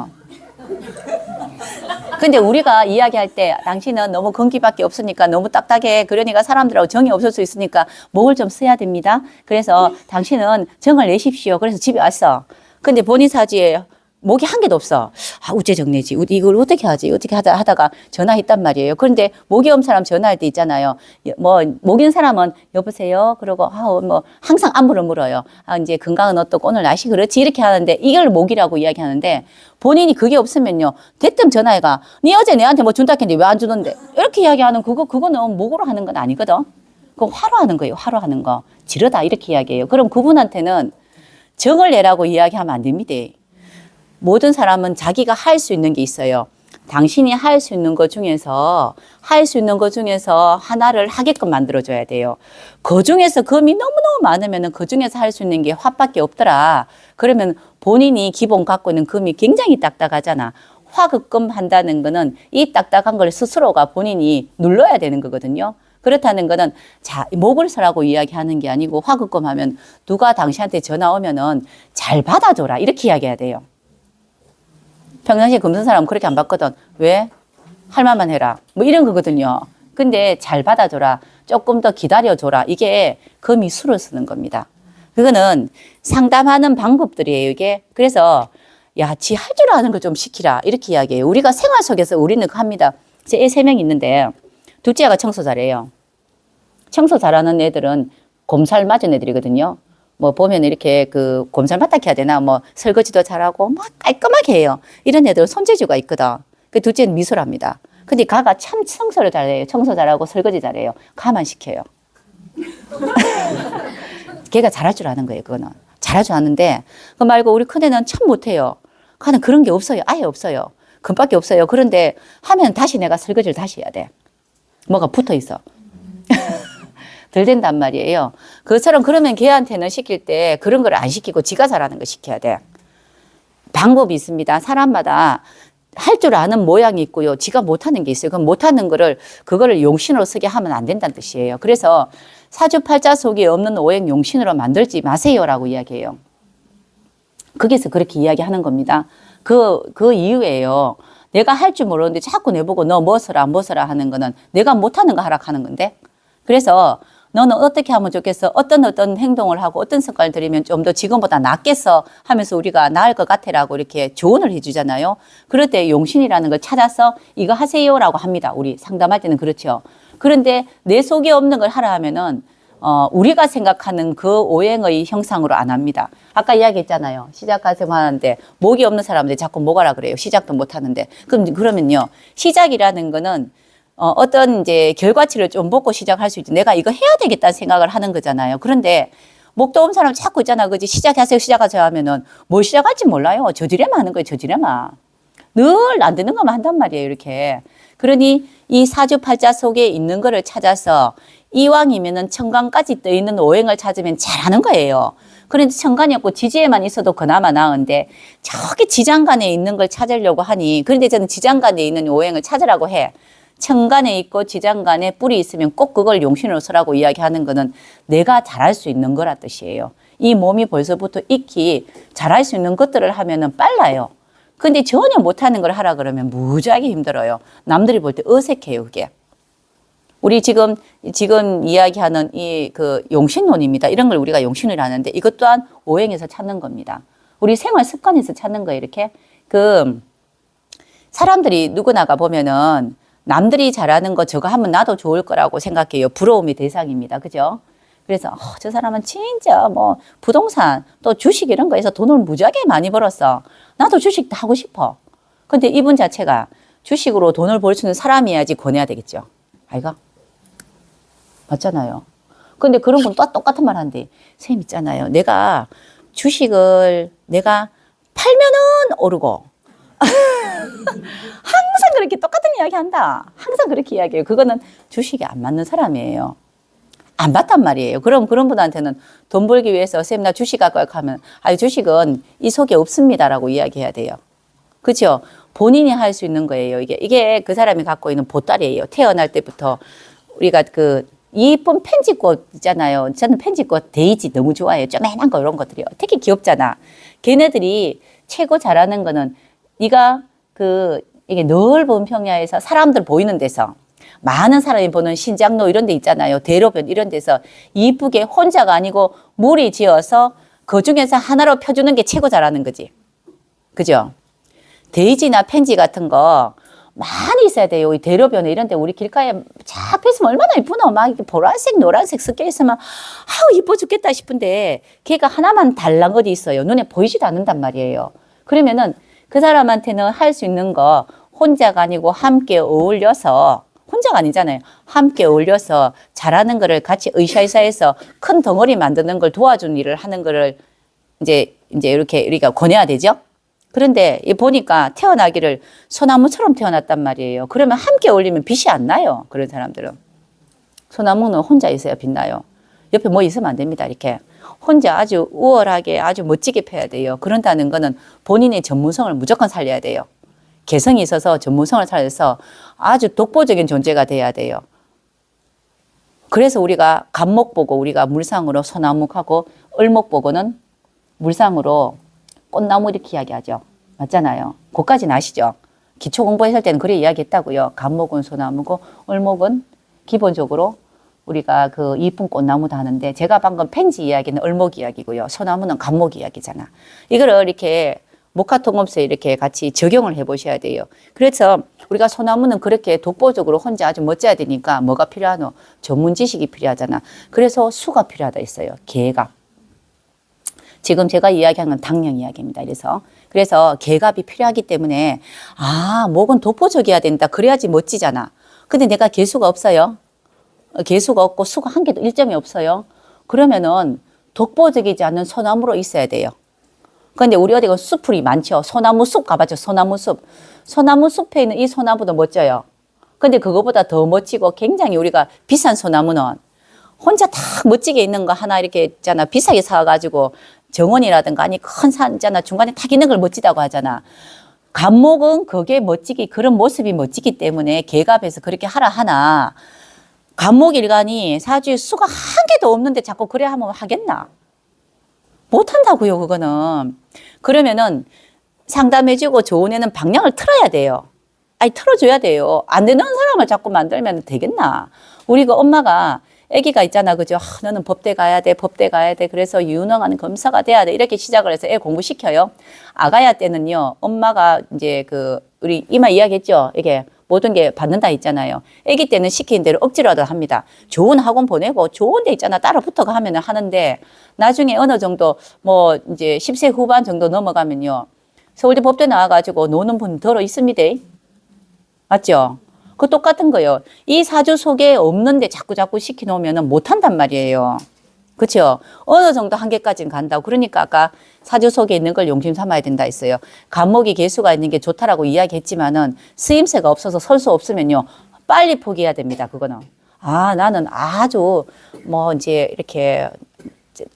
근데 우리가 이야기할 때 당신은 너무 건기밖에 없으니까 너무 딱딱해. 그러니까 사람들하고 정이 없을 수 있으니까 목을 좀 써야 됩니다. 그래서 당신은 정을 내십시오. 그래서 집에 왔어. 근데 본인 사주에 목이 한 개도 없어. 어째 정내지? 이걸 어떻게 하지? 어떻게 하다가 전화했단 말이에요. 그런데 목이 없는 사람 전화할 때 있잖아요. 뭐, 목이 있는 사람은 여보세요? 그러고, 뭐, 항상 안부를 물어요. 이제 건강은 어떻고 오늘 날씨 그렇지? 이렇게 하는데 이걸 목이라고 이야기하는데 본인이 그게 없으면요. 대뜸 전화해가, 니 어제 내한테 뭐 준다 했는데 왜 안 주는데? 이렇게 이야기하는 그거는 목으로 하는 건 아니거든. 그거 화로 하는 거예요. 화로 하는 거. 지르다 이렇게 이야기해요. 그럼 그분한테는 정을 내라고 이야기하면 안 됩니다. 모든 사람은 자기가 할 수 있는 게 있어요. 당신이 할 수 있는 것 중에서 하나를 하게끔 만들어줘야 돼요. 그 중에서 금이 너무너무 많으면 그 중에서 할 수 있는 게 화밖에 없더라. 그러면 본인이 기본 갖고 있는 금이 굉장히 딱딱하잖아. 화급금 한다는 거는 이 딱딱한 걸 스스로가 본인이 눌러야 되는 거거든요. 그렇다는 거는 자, 목을 서라고 이야기하는 게 아니고 화급금 하면 누가 당신한테 전화 오면은 잘 받아줘라. 이렇게 이야기해야 돼요. 평상시에 금전 사람은 그렇게 안 받거든. 왜? 할 말만 해라. 뭐 이런 거거든요. 근데 잘 받아줘라. 조금 더 기다려줘라. 이게 금이 수를 쓰는 겁니다. 그거는 상담하는 방법들이에요, 이게. 그래서 야, 지 할 줄 아는 거 좀 시키라. 이렇게 이야기해요. 우리가 생활 속에서 우리는 합니다. 제 애 3명 있는데 둘째가 청소 잘해요. 청소 잘하는 애들은 곰살 맞은 애들이거든요. 뭐 보면 이렇게 그 곰살 맞다 해야 되나 뭐 설거지도 잘하고 막 깔끔하게 해요. 이런 애들은 손재주가 있거든. 그 둘째는 미술합니다. 근데 가가 참 청소를 잘해요. 청소 잘하고 설거지 잘해요. 가만 시켜요. 걔가 잘할 줄 아는 거예요. 그거는 잘할 줄 아는데 그 말고 우리 큰애는 참 못해요. 가는 그런 게 없어요. 아예 없어요. 금밖에 없어요. 그런데 하면 다시 내가 설거지를 다시 해야 돼. 뭐가 붙어 있어. 덜 된단 말이에요. 그처럼 그러면 걔한테는 시킬 때 그런 걸 안 시키고 지가 잘하는 거 시켜야 돼. 방법이 있습니다. 사람마다 할 줄 아는 모양이 있고요. 지가 못하는 게 있어요. 그럼 못하는 그거를 용신으로 쓰게 하면 안 된다는 뜻이에요. 그래서 사주팔자 속에 없는 오행 용신으로 만들지 마세요라고 이야기해요. 거기서 그렇게 이야기하는 겁니다. 그 이유예요. 내가 할 줄 모르는데 자꾸 내보고 너 뭐 써라 하는 거는 내가 못하는 거 하라 하는 건데. 그래서 너는 어떻게 하면 좋겠어? 어떤 행동을 하고 어떤 성과를 들이면 좀 더 지금보다 낫겠어? 하면서 우리가 나을 것 같아라고 이렇게 조언을 해주잖아요. 그럴 때 용신이라는 걸 찾아서 이거 하세요라고 합니다. 우리 상담할 때는 그렇죠. 그런데 내 속에 없는 걸 하라 하면은 우리가 생각하는 그 오행의 형상으로 안 합니다. 아까 이야기했잖아요. 시작하세요 하는데 목이 없는 사람들 자꾸 목 하라 그래요. 시작도 못 하는데. 그러면요. 시작이라는 거는 어떤 이제 결과치를 좀 보고 시작할 수 있지. 내가 이거 해야 되겠다는 생각을 하는 거잖아요. 그런데 목도 없는 사람 자꾸 있잖아. 그지? 시작하세요 하면은 뭘 시작할지 몰라요. 저지레만 하는 거예요. 저지레만. 늘 안 되는 것만 한단 말이에요. 이렇게. 그러니 이 사주팔자 속에 있는 거를 찾아서 이왕이면은 천간까지 떠 있는 오행을 찾으면 잘하는 거예요. 그런데 천간이 없고 지지에만 있어도 그나마 나은데 저기 지장간에 있는 걸 찾으려고 하니 그런데 저는 지장간에 있는 오행을 찾으라고 해. 천간에 있고 지장간에 뿔이 있으면 꼭 그걸 용신으로 쓰라고 이야기하는 거는 내가 잘할 수 있는 거라 뜻이에요. 이 몸이 벌써부터 익히 잘할 수 있는 것들을 하면은 빨라요. 근데 전혀 못하는 걸 하라 그러면 무지하게 힘들어요. 남들이 볼 때 어색해요, 그게. 우리 지금 이야기하는 이 그 용신론입니다. 이런 걸 우리가 용신을 하는데 이것 또한 오행에서 찾는 겁니다. 우리 생활 습관에서 찾는 거예요, 이렇게. 사람들이 누구나가 보면은 남들이 잘하는 거 저거 하면 나도 좋을 거라고 생각해요. 부러움의 대상입니다. 그죠? 그래서 저 사람은 진짜 뭐 부동산 또 주식 이런 거에서 돈을 무지하게 많이 벌었어. 나도 주식 다 하고 싶어. 근데 이분 자체가 주식으로 돈을 벌 수 있는 사람이어야지 권해야 되겠죠. 아이가? 맞잖아요. 근데 그런 분 또 똑같은 말 하는데 쌤 있잖아요. 내가 주식을 내가 팔면은 오르고 항상 그렇게 똑같은 이야기 한다. 항상 그렇게 이야기해요. 그거는 주식이 안 맞는 사람이에요. 안 맞단 말이에요. 그럼 그런 분한테는 돈 벌기 위해서 쌤 나 주식 할 거야 하면 주식은 이 속에 없습니다라고 이야기해야 돼요. 그렇죠? 본인이 할 수 있는 거예요. 이게 그 사람이 갖고 있는 보따리예요. 태어날 때부터 우리가 이쁜 펜지꽃 있잖아요. 저는 펜지꽃 데이지 너무 좋아해요. 쪼매난 거 이런 것들이요. 되게 귀엽잖아. 걔네들이 최고 잘하는 거는 네가 이게 넓은 평야에서 사람들 보이는 데서 많은 사람이 보는 신장로 이런 데 있잖아요. 대로변 이런 데서 이쁘게 혼자가 아니고 무리 지어서 그 중에서 하나로 펴주는 게 최고 잘하는 거지. 그죠? 데이지나 펜지 같은 거 많이 있어야 돼요. 이 대로변에 이런 데 우리 길가에 쫙 폈으면 얼마나 이쁘노. 막 이렇게 보라색, 노란색 섞여 있으면 아우 이뻐 죽겠다 싶은데 걔가 하나만 달랑 어디 있어요. 눈에 보이지도 않는단 말이에요. 그러면은 그 사람한테는 할 수 있는 거 혼자가 아니고 함께 어울려서 혼자가 아니잖아요. 함께 어울려서 잘하는 거를 같이 으쌰으쌰해서 큰 덩어리 만드는 걸 도와주는 일을 하는 거를 이제 이렇게 우리가 권해야 되죠. 그런데 보니까 태어나기를 소나무처럼 태어났단 말이에요. 그러면 함께 어울리면 빛이 안 나요. 그런 사람들은. 소나무는 혼자 있어야 빛나요. 옆에 뭐 있으면 안 됩니다. 이렇게. 혼자 아주 우월하게 아주 멋지게 펴야 돼요. 그런다는 거는 본인의 전문성을 무조건 살려야 돼요. 개성이 있어서 전문성을 살려서 아주 독보적인 존재가 돼야 돼요. 그래서 우리가 감목 보고 우리가 물상으로 소나무하고 을목 보고는 물상으로 꽃나무 이렇게 이야기하죠. 맞잖아요. 그까지는 아시죠? 기초 공부했을 때는 그래 이야기했다고요. 감목은 소나무고 을목은 기본적으로 우리가 그 이쁜 꽃나무도 하는데 제가 방금 펜지 이야기는 을목 이야기고요. 소나무는 감목 이야기잖아. 이거를 이렇게 목화통업소에 이렇게 같이 적용을 해보셔야 돼요. 그래서 우리가 소나무는 그렇게 독보적으로 혼자 아주 멋져야 되니까 뭐가 필요하노? 전문 지식이 필요하잖아. 그래서 수가 필요하다 했어요. 계갑. 지금 제가 이야기한 건 당령 이야기입니다. 그래서 계갑이 필요하기 때문에 목은 독보적이어야 된다. 그래야지 멋지잖아. 근데 내가 개수가 없어요. 개수가 없고 수가 한 개도 1점이 없어요. 그러면은 독보적이지 않는 소나무로 있어야 돼요. 근데 우리 어디가 숲풀이 많죠. 소나무 숲 가봤죠. 소나무 숲. 소나무 숲에 있는 이 소나무도 멋져요. 근데 그거보다 더 멋지고 굉장히 우리가 비싼 소나무는 혼자 딱 멋지게 있는 거 하나 이렇게 있잖아. 비싸게 사가지고 정원이라든가 아니 큰 산 있잖아. 중간에 탁 있는 걸 멋지다고 하잖아. 감목은 그게 멋지기 그런 모습이 멋지기 때문에 계갑에서 그렇게 하라 하나. 감목일간이 사주에 수가 한 개도 없는데 자꾸 그래 하면 하겠나? 못한다고요, 그거는. 그러면은 상담해주고 좋은 애는 방향을 틀어야 돼요. 아니, 틀어줘야 돼요. 안 되는 사람을 자꾸 만들면 되겠나? 우리가 엄마가 아기가 있잖아, 그죠? 너는 법대 가야 돼, 법대 가야 돼. 그래서 유능한 검사가 돼야 돼. 이렇게 시작을 해서 애 공부시켜요. 아가야 때는요, 엄마가 이제 우리 이마 이야기했죠? 이게 모든 게 받는다 했잖아요. 아기 때는 시키는 대로 억지로라도 합니다. 좋은 학원 보내고 좋은 데 있잖아. 따라 붙어가 하면 하는데 나중에 어느 정도 뭐 이제 10세 후반 정도 넘어가면요. 서울대 법대 나와가지고 노는 분 덜어 있습니다. 맞죠? 그 똑같은 거요. 이 사주 속에 없는데 자꾸 시켜놓으면 못한단 말이에요. 그렇죠? 어느 정도 한계까지는 간다고. 그러니까 아까 사주 속에 있는 걸 용심 삼아야 된다 했어요. 감목이 개수가 있는 게 좋다라고 이야기했지만은 쓰임새가 없어서 설 수 없으면요. 빨리 포기해야 됩니다. 그거는. 나는 아주 뭐 이제 이렇게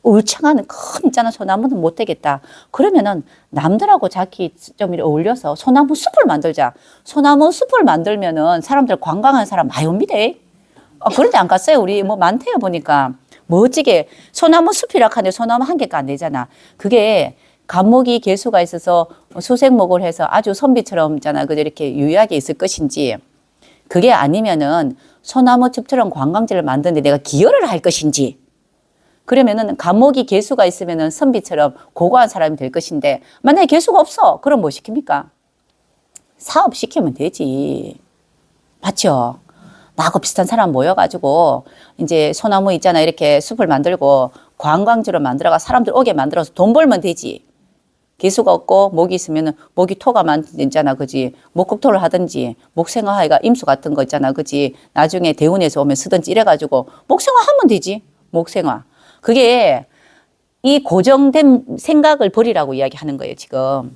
울창한 큰 있잖아. 소나무는 못 되겠다. 그러면은 남들하고 자기 좀 어울려서 소나무 숲을 만들자. 소나무 숲을 만들면은 사람들 관광하는 사람 많이 옵니다. 그런데 안 갔어요. 우리 뭐 많대요 보니까. 멋지게 소나무 숲이라 하는데 소나무 한 개가 안 되잖아. 그게 감목이 개수가 있어서 수색목을 해서 아주 선비처럼 있잖아. 그저 이렇게 유의하게 있을 것인지 그게 아니면은 소나무 숲처럼 관광지를 만드는데 내가 기여를 할 것인지 그러면은 감목이 개수가 있으면은 선비처럼 고고한 사람이 될 것인데 만약에 개수가 없어. 그럼 뭐 시킵니까? 사업 시키면 되지. 맞죠? 나하고 비슷한 사람 모여가지고 이제 소나무 있잖아 이렇게 숲을 만들고 관광지로 만들어가 사람들 오게 만들어서 돈 벌면 되지. 개수가 없고 목이 있으면은 목이 토가 있잖아 그지. 목국토를 하든지 목생화가 임수 같은 거 있잖아 그지. 나중에 대운에서 오면 쓰든지 이래가지고 목생화 하면 되지. 목생화. 그게 이 고정된 생각을 버리라고 이야기하는 거예요 지금.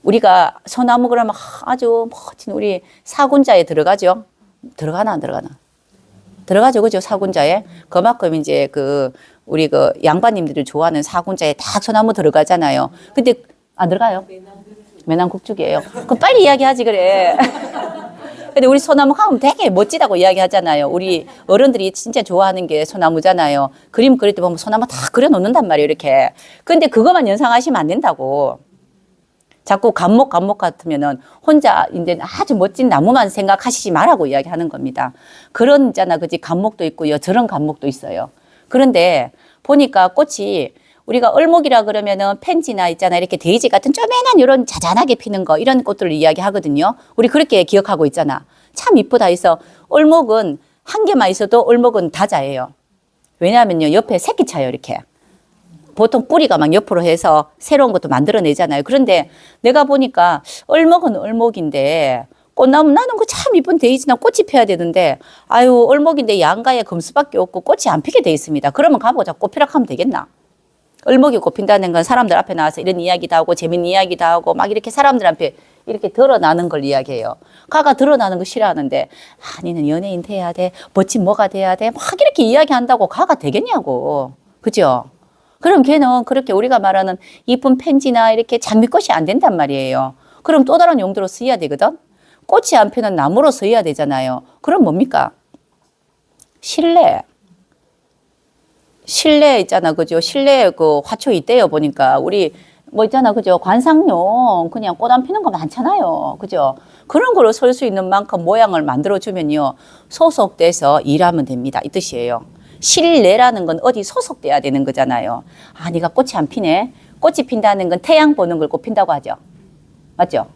우리가 소나무 그러면 아주 멋진 우리 사군자에 들어가죠. 들어가나 안 들어가나? 들어가죠, 그죠? 사군자에. 그만큼 이제 우리 양반님들이 좋아하는 사군자에 다 소나무 들어가잖아요. 근데 안 들어가요? 매난국죽이에요. 그럼 빨리 이야기하지, 그래. 근데 우리 소나무 하면 되게 멋지다고 이야기하잖아요. 우리 어른들이 진짜 좋아하는 게 소나무잖아요. 그림 그릴 때 보면 소나무 다 그려놓는단 말이에요, 이렇게. 근데 그것만 연상하시면 안 된다고. 자꾸 감목 같으면은 혼자 이제 아주 멋진 나무만 생각하시지 말라고 이야기하는 겁니다. 그런 있잖아, 그지? 감목도 있고요. 저런 감목도 있어요. 그런데 보니까 꽃이 우리가 을목이라 그러면은 펜지나 있잖아. 이렇게 데이지 같은 쪼매난 이런 자잔하게 피는 거 이런 꽃들을 이야기하거든요. 우리 그렇게 기억하고 있잖아. 참 이쁘다 해서 을목은 한 개만 있어도 을목은 다자예요. 왜냐하면요. 옆에 새끼 차요, 이렇게. 보통 뿌리가 막 옆으로 해서 새로운 것도 만들어내잖아요. 그런데 내가 보니까 을목은 을목인데 꽃나무 나는 그 참 이쁜 데이지나 꽃이 피어야 되는데 아유 을목인데 양가에 금수밖에 없고 꽃이 안 피게 돼 있습니다. 그러면 가보자 꽃 피라 하면 되겠나? 을목이 꽃핀다는 건 사람들 앞에 나와서 이런 이야기도 하고 재밌는 이야기도 하고 막 이렇게 사람들 앞에 이렇게 드러나는 걸 이야기해요. 가가 드러나는 거 싫어하는데 니는 연예인 돼야 돼. 멋진 뭐가 돼야 돼. 막 이렇게 이야기한다고 가가 되겠냐고. 그죠? 그럼 걔는 그렇게 우리가 말하는 이쁜 펜지나 이렇게 장미꽃이 안 된단 말이에요. 그럼 또 다른 용도로 쓰여야 되거든. 꽃이 안 피는 나무로 쓰여야 되잖아요. 그럼 뭡니까? 실내. 실내 있잖아. 그죠? 실내에 그 화초 있대요. 보니까. 우리 뭐 있잖아. 그죠? 관상용 그냥 꽃 안 피는 거 많잖아요. 그죠? 그런 거로 설 수 있는 만큼 모양을 만들어주면요. 소속돼서 일하면 됩니다. 이 뜻이에요. 실내라는 건 어디 소속돼야 되는 거잖아요. 네가 꽃이 안 피네. 꽃이 핀다는 건 태양 보는 걸 꽃 핀다고 하죠. 맞죠?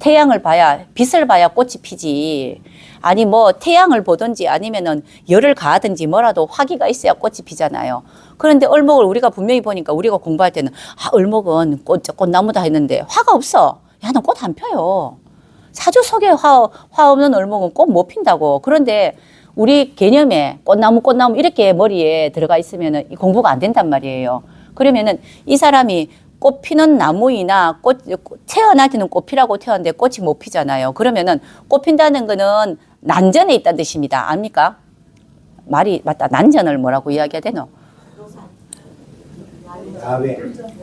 태양을 봐야, 빛을 봐야 꽃이 피지. 아니 뭐 태양을 보든지 아니면은 열을 가하든지 뭐라도 화기가 있어야 꽃이 피잖아요. 그런데 을목을 우리가 분명히 보니까 우리가 공부할 때는 을목은 꽃나무다 했는데 화가 없어. 야, 너 꽃 안 펴요. 사주 속에 화 없는 을목은 꽃 못 핀다고. 그런데 우리 개념에 꽃나무 이렇게 머리에 들어가 있으면은 공부가 안 된단 말이에요. 그러면은 이 사람이 꽃 피는 나무이나 태어날 때는 꽃 피라고 태어났는데 꽃이 못 피잖아요. 그러면은 꽃 핀다는 거는 난전에 있다는 뜻입니다. 압니까? 말이 맞다. 난전을 뭐라고 이야기해야 되노?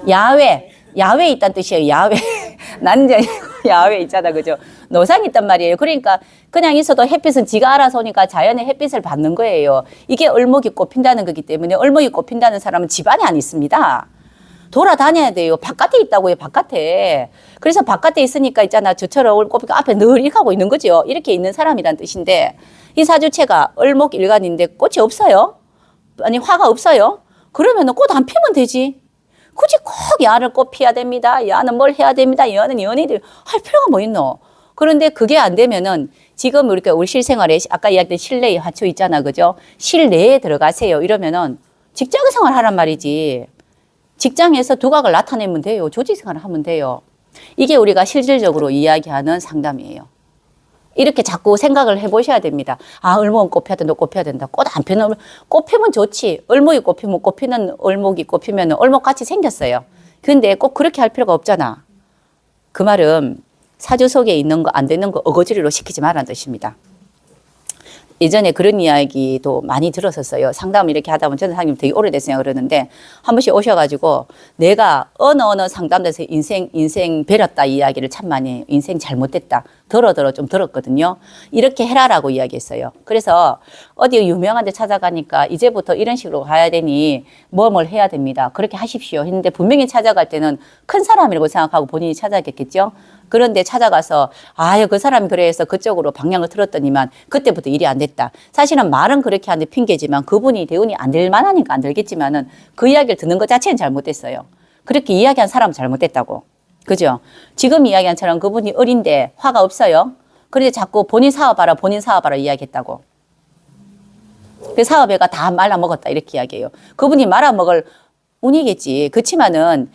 야외에 있다는 뜻이에요. 야외. 난전이고 야외에 있잖아. 그죠? 노상이 있단 말이에요. 그러니까 그냥 있어도 햇빛은 지가 알아서 오니까 자연의 햇빛을 받는 거예요. 이게 을목이 꽃핀다는 거기 때문에 을목이 꽃핀다는 사람은 집안에 안 있습니다. 돌아다녀야 돼요. 바깥에 있다고요. 바깥에. 그래서 바깥에 있으니까 있잖아. 저처럼 꽃이 앞에 늘 이렇게 하고 있는 거죠. 이렇게 있는 사람이란 뜻인데 이 사주체가 을목일간인데 꽃이 없어요. 아니 화가 없어요. 그러면 꽃 안 피면 되지. 굳이 꼭 야는 꽃 피워야 됩니다. 야는 뭘 해야 됩니다. 야는 연예인들 할 필요가 뭐 있노. 그런데 그게 안 되면은 지금 우리 실생활에 아까 이야기했던 실내에 화초 있잖아. 그죠? 실내에 들어가세요. 이러면은 직장 생활 하란 말이지. 직장에서 두각을 나타내면 돼요. 조직 생활을 하면 돼요. 이게 우리가 실질적으로 이야기하는 상담이에요. 이렇게 자꾸 생각을 해보셔야 됩니다. 을목은 꽃 피워야 된다, 꽃 피워야 된다. 꽃 안 피는 꽃 피면 좋지. 을목이 꽃 피면 꽃 피는 을목이 꽃 피면 을목같이 생겼어요. 근데 꼭 그렇게 할 필요가 없잖아. 그 말은 사주 속에 있는 거 안 되는 거 어거지로 시키지 말라는 뜻입니다. 예전에 그런 이야기도 많이 들었었어요. 상담을 이렇게 하다 보면 저는 선생님 되게 오래됐어요. 그러는데 한 번씩 오셔가지고 내가 어느 상담에서 인생 베렸다 이야기를 참 많이 해요. 인생 잘못됐다. 좀 들었거든요. 이렇게 해라라고 이야기했어요. 그래서 어디 유명한 데 찾아가니까 이제부터 이런 식으로 가야 되니 뭘 해야 됩니다. 그렇게 하십시오. 했는데 분명히 찾아갈 때는 큰 사람이라고 생각하고 본인이 찾아갔겠죠. 그런데 찾아가서 그 사람이 그래서 그쪽으로 방향을 틀었더니만 그때부터 일이 안 됐다. 사실은 말은 그렇게 하는데 핑계지만 그분이 대운이 안 될 만하니까 안 들겠지만은 그 이야기를 듣는 것 자체는 잘못됐어요. 그렇게 이야기한 사람은 잘못됐다고. 그죠? 지금 이야기한 처럼 그분이 어린데 화가 없어요. 그런데 자꾸 본인 사업하라 이야기했다고. 그 사업회가 다 말아먹었다 이렇게 이야기해요. 그분이 말아먹을 운이겠지. 그렇지만은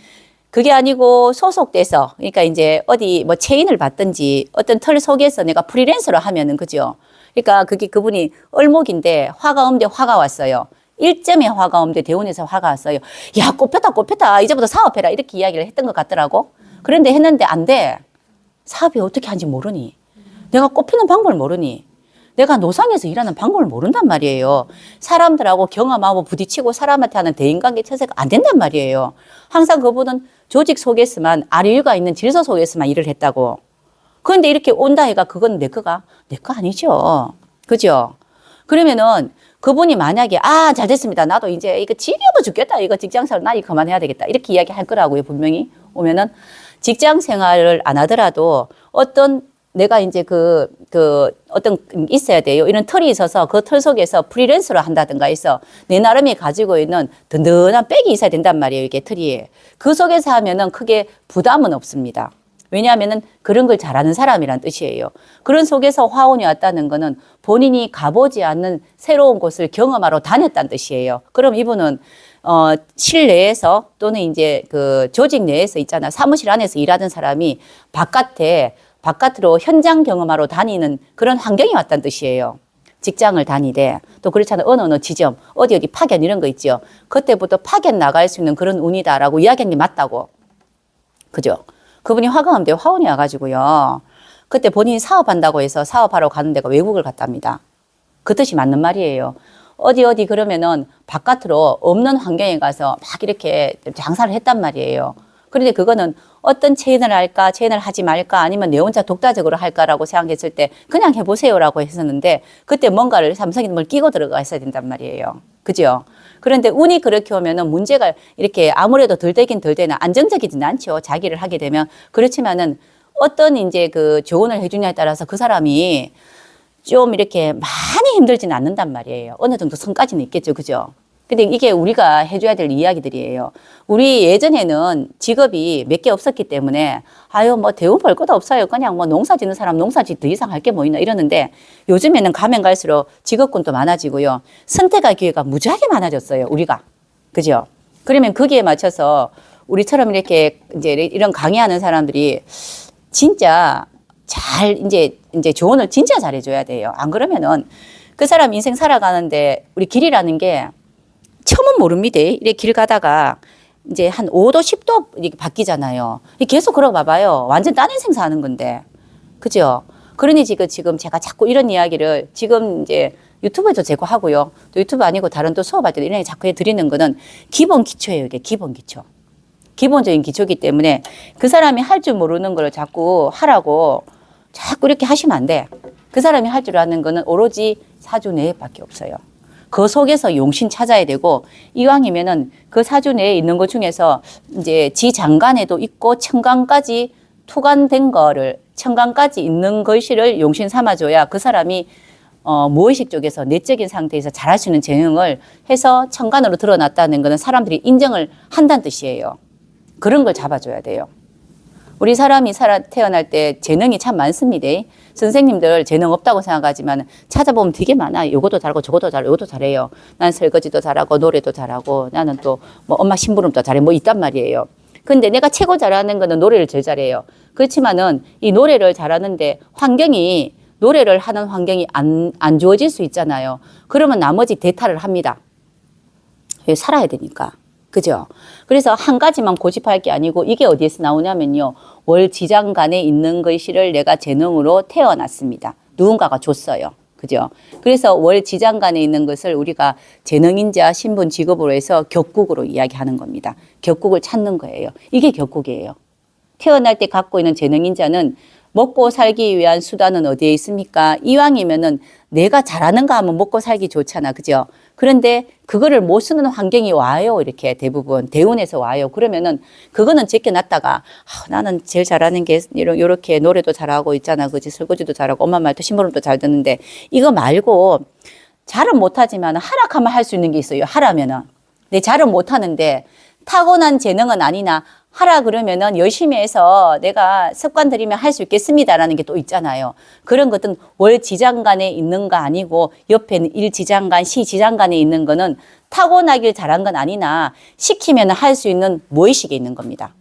그게 아니고 소속돼서 그러니까 이제 어디 뭐 체인을 받든지 어떤 틀 속에서 내가 프리랜서로 하면은 그죠. 그러니까 그분이 을목인데 화가 없는데 화가 왔어요. 1점에 화가 없는데 대운에서 화가 왔어요. 야, 꽃 폈다. 이제부터 사업해라. 이렇게 이야기를 했던 것 같더라고. 그런데 했는데 안 돼. 사업이 어떻게 하는지 모르니. 내가 꽃 피는 방법을 모르니. 내가 노상에서 일하는 방법을 모른단 말이에요. 사람들하고 경험하고 부딪히고 사람한테 하는 대인관계 체제가 안 된단 말이에요. 항상 그분은 조직 속에서만 아류가 있는 질서 속에서만 일을 했다고. 그런데 이렇게 온다 해가 그건 내 거 아니죠. 그죠? 그러면은 그분이 만약에 잘 됐습니다. 나도 이제 이거 지겨워 죽겠다. 이거 직장생활 나 이거 그만해야 되겠다. 이렇게 이야기할 거라고요. 분명히 오면은 직장 생활을 안 하더라도 어떤 내가 이제 어떤 있어야 돼요. 이런 틀이 있어서 그 틀 속에서 프리랜서로 한다든가 해서 내 나름이 가지고 있는 든든한 백이 있어야 된단 말이에요. 이게 틀이. 그 속에서 하면은 크게 부담은 없습니다. 왜냐하면은 그런 걸 잘하는 사람이란 뜻이에요. 그런 속에서 화운이 왔다는 거는 본인이 가보지 않는 새로운 곳을 경험하러 다녔다는 뜻이에요. 그럼 이분은 실내에서 또는 이제 그 조직 내에서 있잖아. 사무실 안에서 일하던 사람이 바깥에 바깥으로 현장 경험하러 다니는 그런 환경이 왔다는 뜻이에요. 직장을 다니되 또 그렇잖아요. 어느 지점 어디 파견 이런 거 있죠. 그때부터 파견 나갈 수 있는 그런 운이다라고 이야기한 게 맞다고. 그죠? 그분이 화강암대 화운이 와가지고요. 그때 본인이 사업한다고 해서 사업하러 가는 데가 외국을 갔답니다. 그 뜻이 맞는 말이에요. 어디 그러면은 바깥으로 없는 환경에 가서 막 이렇게 장사를 했단 말이에요. 그런데 그거는 어떤 체인을 할까, 체인을 하지 말까, 아니면 내 혼자 독자적으로 할까라고 생각했을 때 그냥 해보세요라고 했었는데 그때 뭔가를 삼성이 뭘 끼고 들어가 있어야 된단 말이에요. 그죠? 그런데 운이 그렇게 오면은 문제가 이렇게 아무래도 덜 되긴 덜 되나 안정적이진 않죠. 자기를 하게 되면. 그렇지만은 어떤 이제 그 조언을 해주냐에 따라서 그 사람이 좀 이렇게 많이 힘들지는 않는단 말이에요. 어느 정도 선까지는 있겠죠. 그죠? 근데 이게 우리가 해줘야 될 이야기들이에요. 우리 예전에는 직업이 몇 개 없었기 때문에 아유 뭐 대우 볼 것도 없어요. 그냥 뭐 농사 짓는 사람 농사 짓 더 이상 할 게 뭐 있나 이러는데 요즘에는 가면 갈수록 직업군도 많아지고요. 선택할 기회가 무지하게 많아졌어요. 우리가. 그죠? 그러면 거기에 맞춰서 우리처럼 이렇게 이제 이런 강의하는 사람들이 진짜 잘 이제 조언을 진짜 잘해줘야 돼요. 안 그러면은 그 사람 인생 살아가는데 우리 길이라는 게 처음은 모릅니다. 이렇게 길 가다가 이제 한 5도, 10도 이렇게 바뀌잖아요. 계속 걸어 봐봐요. 완전 딴 인생 사는 건데. 그죠? 그러니 지금 제가 자꾸 이런 이야기를 지금 이제 유튜브에도 제고 하고요. 또 유튜브 아니고 다른 또 수업할 때도 이런 자꾸 해드리는 거는 기본 기초예요. 이게 기본 기초. 기본적인 기초이기 때문에 그 사람이 할 줄 모르는 걸 자꾸 하라고 자꾸 이렇게 하시면 안 돼. 그 사람이 할 줄 아는 거는 오로지 사주 내밖에 없어요. 그 속에서 용신 찾아야 되고 이왕이면은 그 사주 내에 있는 것 중에서 이제 지 장간에도 있고 천간까지 투간된 거를 천간까지 있는 글씨를 용신 삼아줘야 그 사람이 무의식 쪽에서 내적인 상태에서 잘할 수 있는 재능을 해서 천간으로 드러났다는 거는 사람들이 인정을 한다는 뜻이에요. 그런 걸 잡아줘야 돼요. 우리 사람이 태어날 때 재능이 참 많습니다. 선생님들 재능 없다고 생각하지만 찾아보면 되게 많아요. 요것도 잘하고 저것도 잘하고 요것도 잘해요. 난 설거지도 잘하고 노래도 잘하고 나는 또 뭐 엄마 심부름도 잘해 뭐 있단 말이에요. 근데 내가 최고 잘하는 거는 노래를 제일 잘해요. 그렇지만은 이 노래를 잘하는데 환경이 노래를 하는 환경이 안 주어질 수 있잖아요. 그러면 나머지 대타를 합니다. 왜 살아야 되니까. 그죠? 그래서 한 가지만 고집할 게 아니고 이게 어디에서 나오냐면요. 월지장간에 있는 글씨를 내가 재능으로 태어났습니다. 누군가가 줬어요. 그죠? 그래서 월지장간에 있는 것을 우리가 재능인자 신분 직업으로 해서 격국으로 이야기하는 겁니다. 격국을 찾는 거예요. 이게 격국이에요. 태어날 때 갖고 있는 재능인자는 먹고 살기 위한 수단은 어디에 있습니까? 이왕이면은 내가 잘하는가 하면 먹고 살기 좋잖아. 그죠? 그런데 그거를 못 쓰는 환경이 와요. 이렇게 대부분 대운에서 와요. 그러면은 그거는 제껴놨다가 나는 제일 잘하는 게 이렇게 노래도 잘하고 있잖아. 그지? 설거지도 잘하고 엄마 말도 심부름도 잘 듣는데 이거 말고 잘은 못하지만 하락하면 할 수 있는 게 있어요. 하라면은. 내 잘은 못하는데 타고난 재능은 아니나 하라 그러면은 열심히 해서 내가 습관 들이면 할 수 있겠습니다라는 게 또 있잖아요. 그런 것은 월지장간에 있는 거 아니고 옆에는 일지장간, 시지장간에 있는 거는 타고나길 잘한 건 아니나 시키면 할 수 있는 무의식에 있는 겁니다.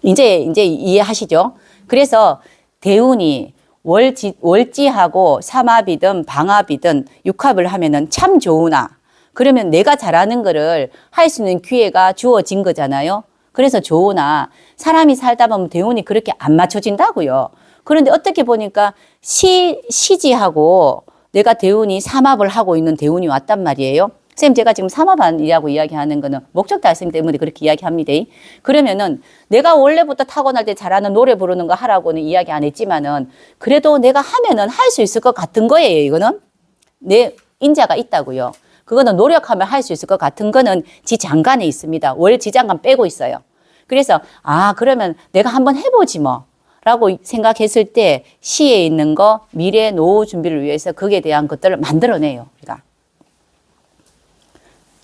이제 이해하시죠? 그래서 대운이 월지하고 삼합이든 방합이든 육합을 하면은 참 좋으나 그러면 내가 잘하는 거를 할 수 있는 기회가 주어진 거잖아요. 그래서 좋으나 사람이 살다 보면 대운이 그렇게 안 맞춰진다고요. 그런데 어떻게 보니까 시지하고 내가 대운이 삼합을 하고 있는 대운이 왔단 말이에요. 선생님 제가 지금 삼합이라고 이야기하는 거는 목적 달성 때문에 그렇게 이야기합니다. 그러면은 내가 원래부터 타고날 때 잘하는 노래 부르는 거 하라고는 이야기 안 했지만은 그래도 내가 하면은 할 수 있을 것 같은 거예요. 이거는 내 인자가 있다고요. 그거는 노력하면 할 수 있을 것 같은 거는 지 장간에 있습니다. 월 지장간 빼고 있어요. 그래서 그러면 내가 한번 해보지 뭐 라고 생각했을 때 시에 있는 거 미래 노후 준비를 위해서 거기에 대한 것들을 만들어내요. 우리가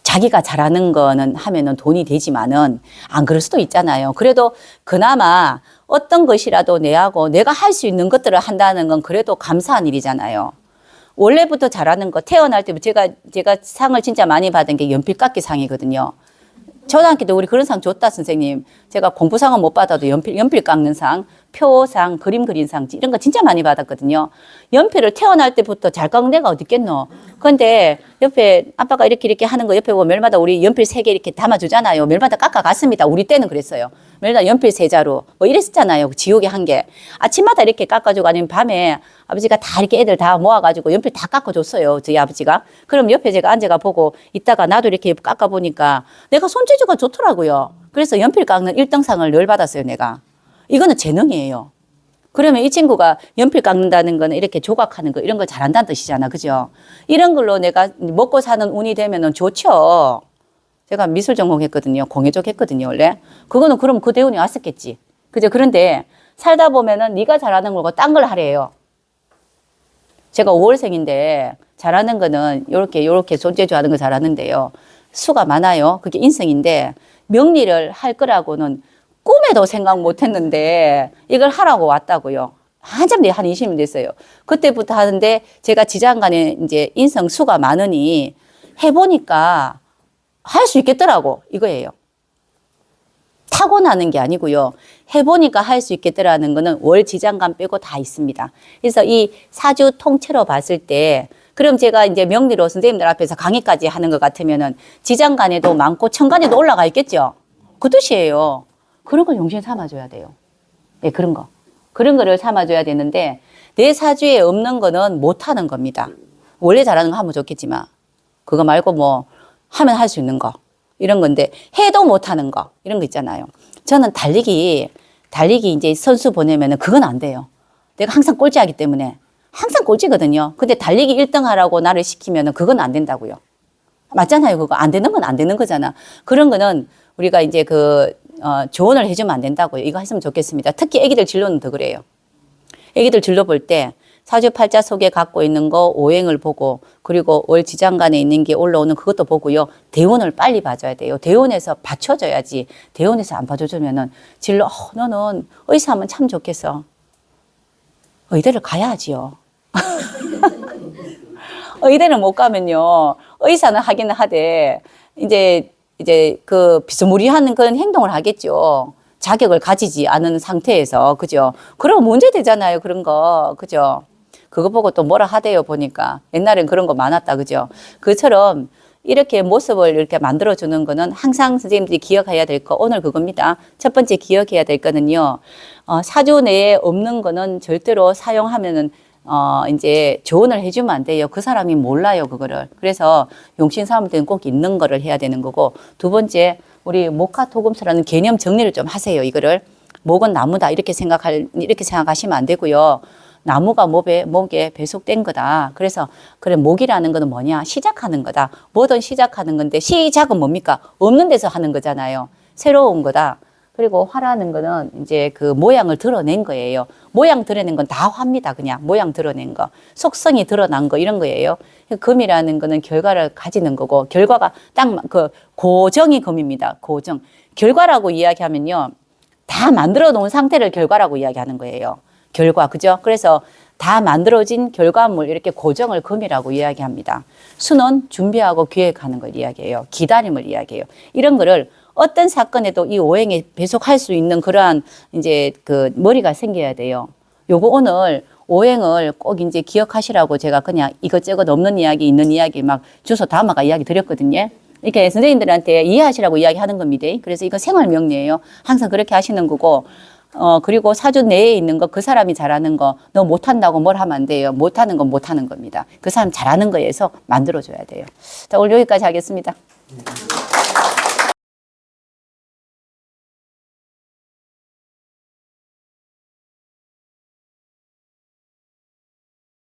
자기가 잘하는 거는 하면은 돈이 되지만은 안 그럴 수도 있잖아요. 그래도 그나마 어떤 것이라도 내하고 내가 할 수 있는 것들을 한다는 건 그래도 감사한 일이잖아요. 원래부터 잘하는 거 태어날 때 제가 상을 진짜 많이 받은 게 연필깎이 상이거든요. 초등학교 때 우리 그런 상 줬다 선생님. 제가 공부상은 못 받아도 연필 깎는 상, 표상, 그림 그린 상 이런 거 진짜 많이 받았거든요. 연필을 태어날 때부터 잘 깎는 데가 어디 있겠노. 근데 옆에 아빠가 이렇게 하는 거 옆에 보면 매일마다 우리 연필 3개 이렇게 담아주잖아요. 매일마다 깎아갔습니다. 우리 때는 그랬어요. 매일마다 연필 3자루 뭐 이랬었잖아요. 지우개 1개. 아침마다 이렇게 깎아주고 아니면 밤에 아버지가 다 이렇게 애들 다 모아가지고 연필 다 깎아줬어요. 저희 아버지가. 그럼 옆에 제가 앉아가 보고 있다가 나도 이렇게 깎아보니까 내가 손재주가 좋더라고요. 그래서 연필 깎는 1등상을 늘 받았어요, 내가. 이거는 재능이에요. 그러면 이 친구가 연필 깎는다는 거는 이렇게 조각하는 거 이런 걸 잘한다는 뜻이잖아. 그죠? 이런 걸로 내가 먹고 사는 운이 되면은 좋죠. 제가 미술 전공했거든요. 공예적 했거든요, 원래. 그거는 그럼 그 대운이 왔었겠지. 그죠? 그런데 살다 보면은 네가 잘하는 거고 딴 걸 하래요. 제가 5월생인데 잘하는 거는 요렇게 손재주 하는 거 잘하는데요. 수가 많아요. 그게 인성인데 명리를 할 거라고는 꿈에도 생각 못 했는데 이걸 하라고 왔다고요. 한참 한 20년 됐어요. 그때부터 하는데 제가 지장간에 이제 인성 수가 많으니 해보니까 할 수 있겠더라고. 이거예요. 타고나는 게 아니고요. 해보니까 할 수 있겠더라는 거는 월 지장간 빼고 다 있습니다. 그래서 이 사주 통째로 봤을 때 그럼 제가 이제 명리로 선생님들 앞에서 강의까지 하는 것 같으면은 지장간에도 많고 천간에도 올라가 있겠죠. 그 뜻이에요. 그런 걸 용신 삼아줘야 돼요. 네, 그런 거. 그런 거를 삼아줘야 되는데 내 사주에 없는 거는 못하는 겁니다. 원래 잘하는 거 하면 좋겠지만 그거 말고 뭐 하면 할 수 있는 거 이런 건데 해도 못하는 거 이런 거 있잖아요. 저는 달리기 이제 선수 보내면은 그건 안 돼요. 내가 항상 꼴찌하기 때문에 항상 꼴찌거든요. 근데 달리기 1등 하라고 나를 시키면은 그건 안 된다고요. 맞잖아요. 그거 안 되는 건 안 되는 거잖아. 그런 거는 우리가 이제 조언을 해주면 안 된다고요. 이거 했으면 좋겠습니다. 특히 애기들 진로는 더 그래요. 애기들 진로 볼 때 사주팔자 속에 갖고 있는 거 오행을 보고 그리고 월 지장간에 있는 게 올라오는 그것도 보고요. 대운을 빨리 봐줘야 돼요. 대운에서 받쳐줘야지. 대운에서 안 봐줘주면은 진로 너는 의사하면 참 좋겠어. 의대를 가야지요. 의대를 못 가면요. 의사는 하기는 하되 이제 그 비스무리한 그런 행동을 하겠죠. 자격을 가지지 않은 상태에서. 그죠? 그럼 문제 되잖아요. 그런 거. 그죠? 그거 보고 또 뭐라 하대요. 보니까. 옛날엔 그런 거 많았다. 그죠? 그처럼 이렇게 모습을 이렇게 만들어주는 거는 항상 선생님들이 기억해야 될 거. 오늘 그겁니다. 첫 번째 기억해야 될 거는요. 사주 내에 없는 거는 절대로 사용하면은 이제 조언을 해주면 안 돼요. 그 사람이 몰라요, 그거를. 그래서 용신 삼을 때는 꼭 있는 거를 해야 되는 거고, 두 번째, 우리 목화토금수라는 개념 정리를 좀 하세요, 이거를. 목은 나무다, 이렇게 생각하시면 안 되고요. 나무가 목에 배속된 거다. 그래서, 그래, 목이라는 거는 뭐냐? 시작하는 거다. 뭐든 시작하는 건데, 시작은 뭡니까? 없는 데서 하는 거잖아요. 새로운 거다. 그리고 화라는 거는 이제 그 모양을 드러낸 거예요. 모양 드러낸 건 다 화입니다. 그냥 모양 드러낸 거. 속성이 드러난 거 이런 거예요. 금이라는 거는 결과를 가지는 거고 결과가 딱 그 고정이 금입니다. 고정. 결과라고 이야기하면요. 다 만들어 놓은 상태를 결과라고 이야기하는 거예요. 결과. 그죠? 그래서 다 만들어진 결과물 이렇게 고정을 금이라고 이야기합니다. 수는 준비하고 기획하는 걸 이야기해요. 기다림을 이야기해요. 이런 거를 어떤 사건에도 이 오행에 배속할 수 있는 그러한 이제 그 머리가 생겨야 돼요. 요거 오늘 오행을 꼭 이제 기억하시라고 제가 그냥 이것저것 없는 이야기, 있는 이야기 막 주소 담아가 이야기 드렸거든요. 이렇게 선생님들한테 이해하시라고 이야기하는 겁니다. 그래서 이건 생활 명리예요. 항상 그렇게 하시는 거고, 그리고 사주 내에 있는 거, 그 사람이 잘하는 거, 너 못한다고 뭘 하면 안 돼요. 못하는 건 못하는 겁니다. 그 사람 잘하는 거에서 만들어줘야 돼요. 자, 오늘 여기까지 하겠습니다.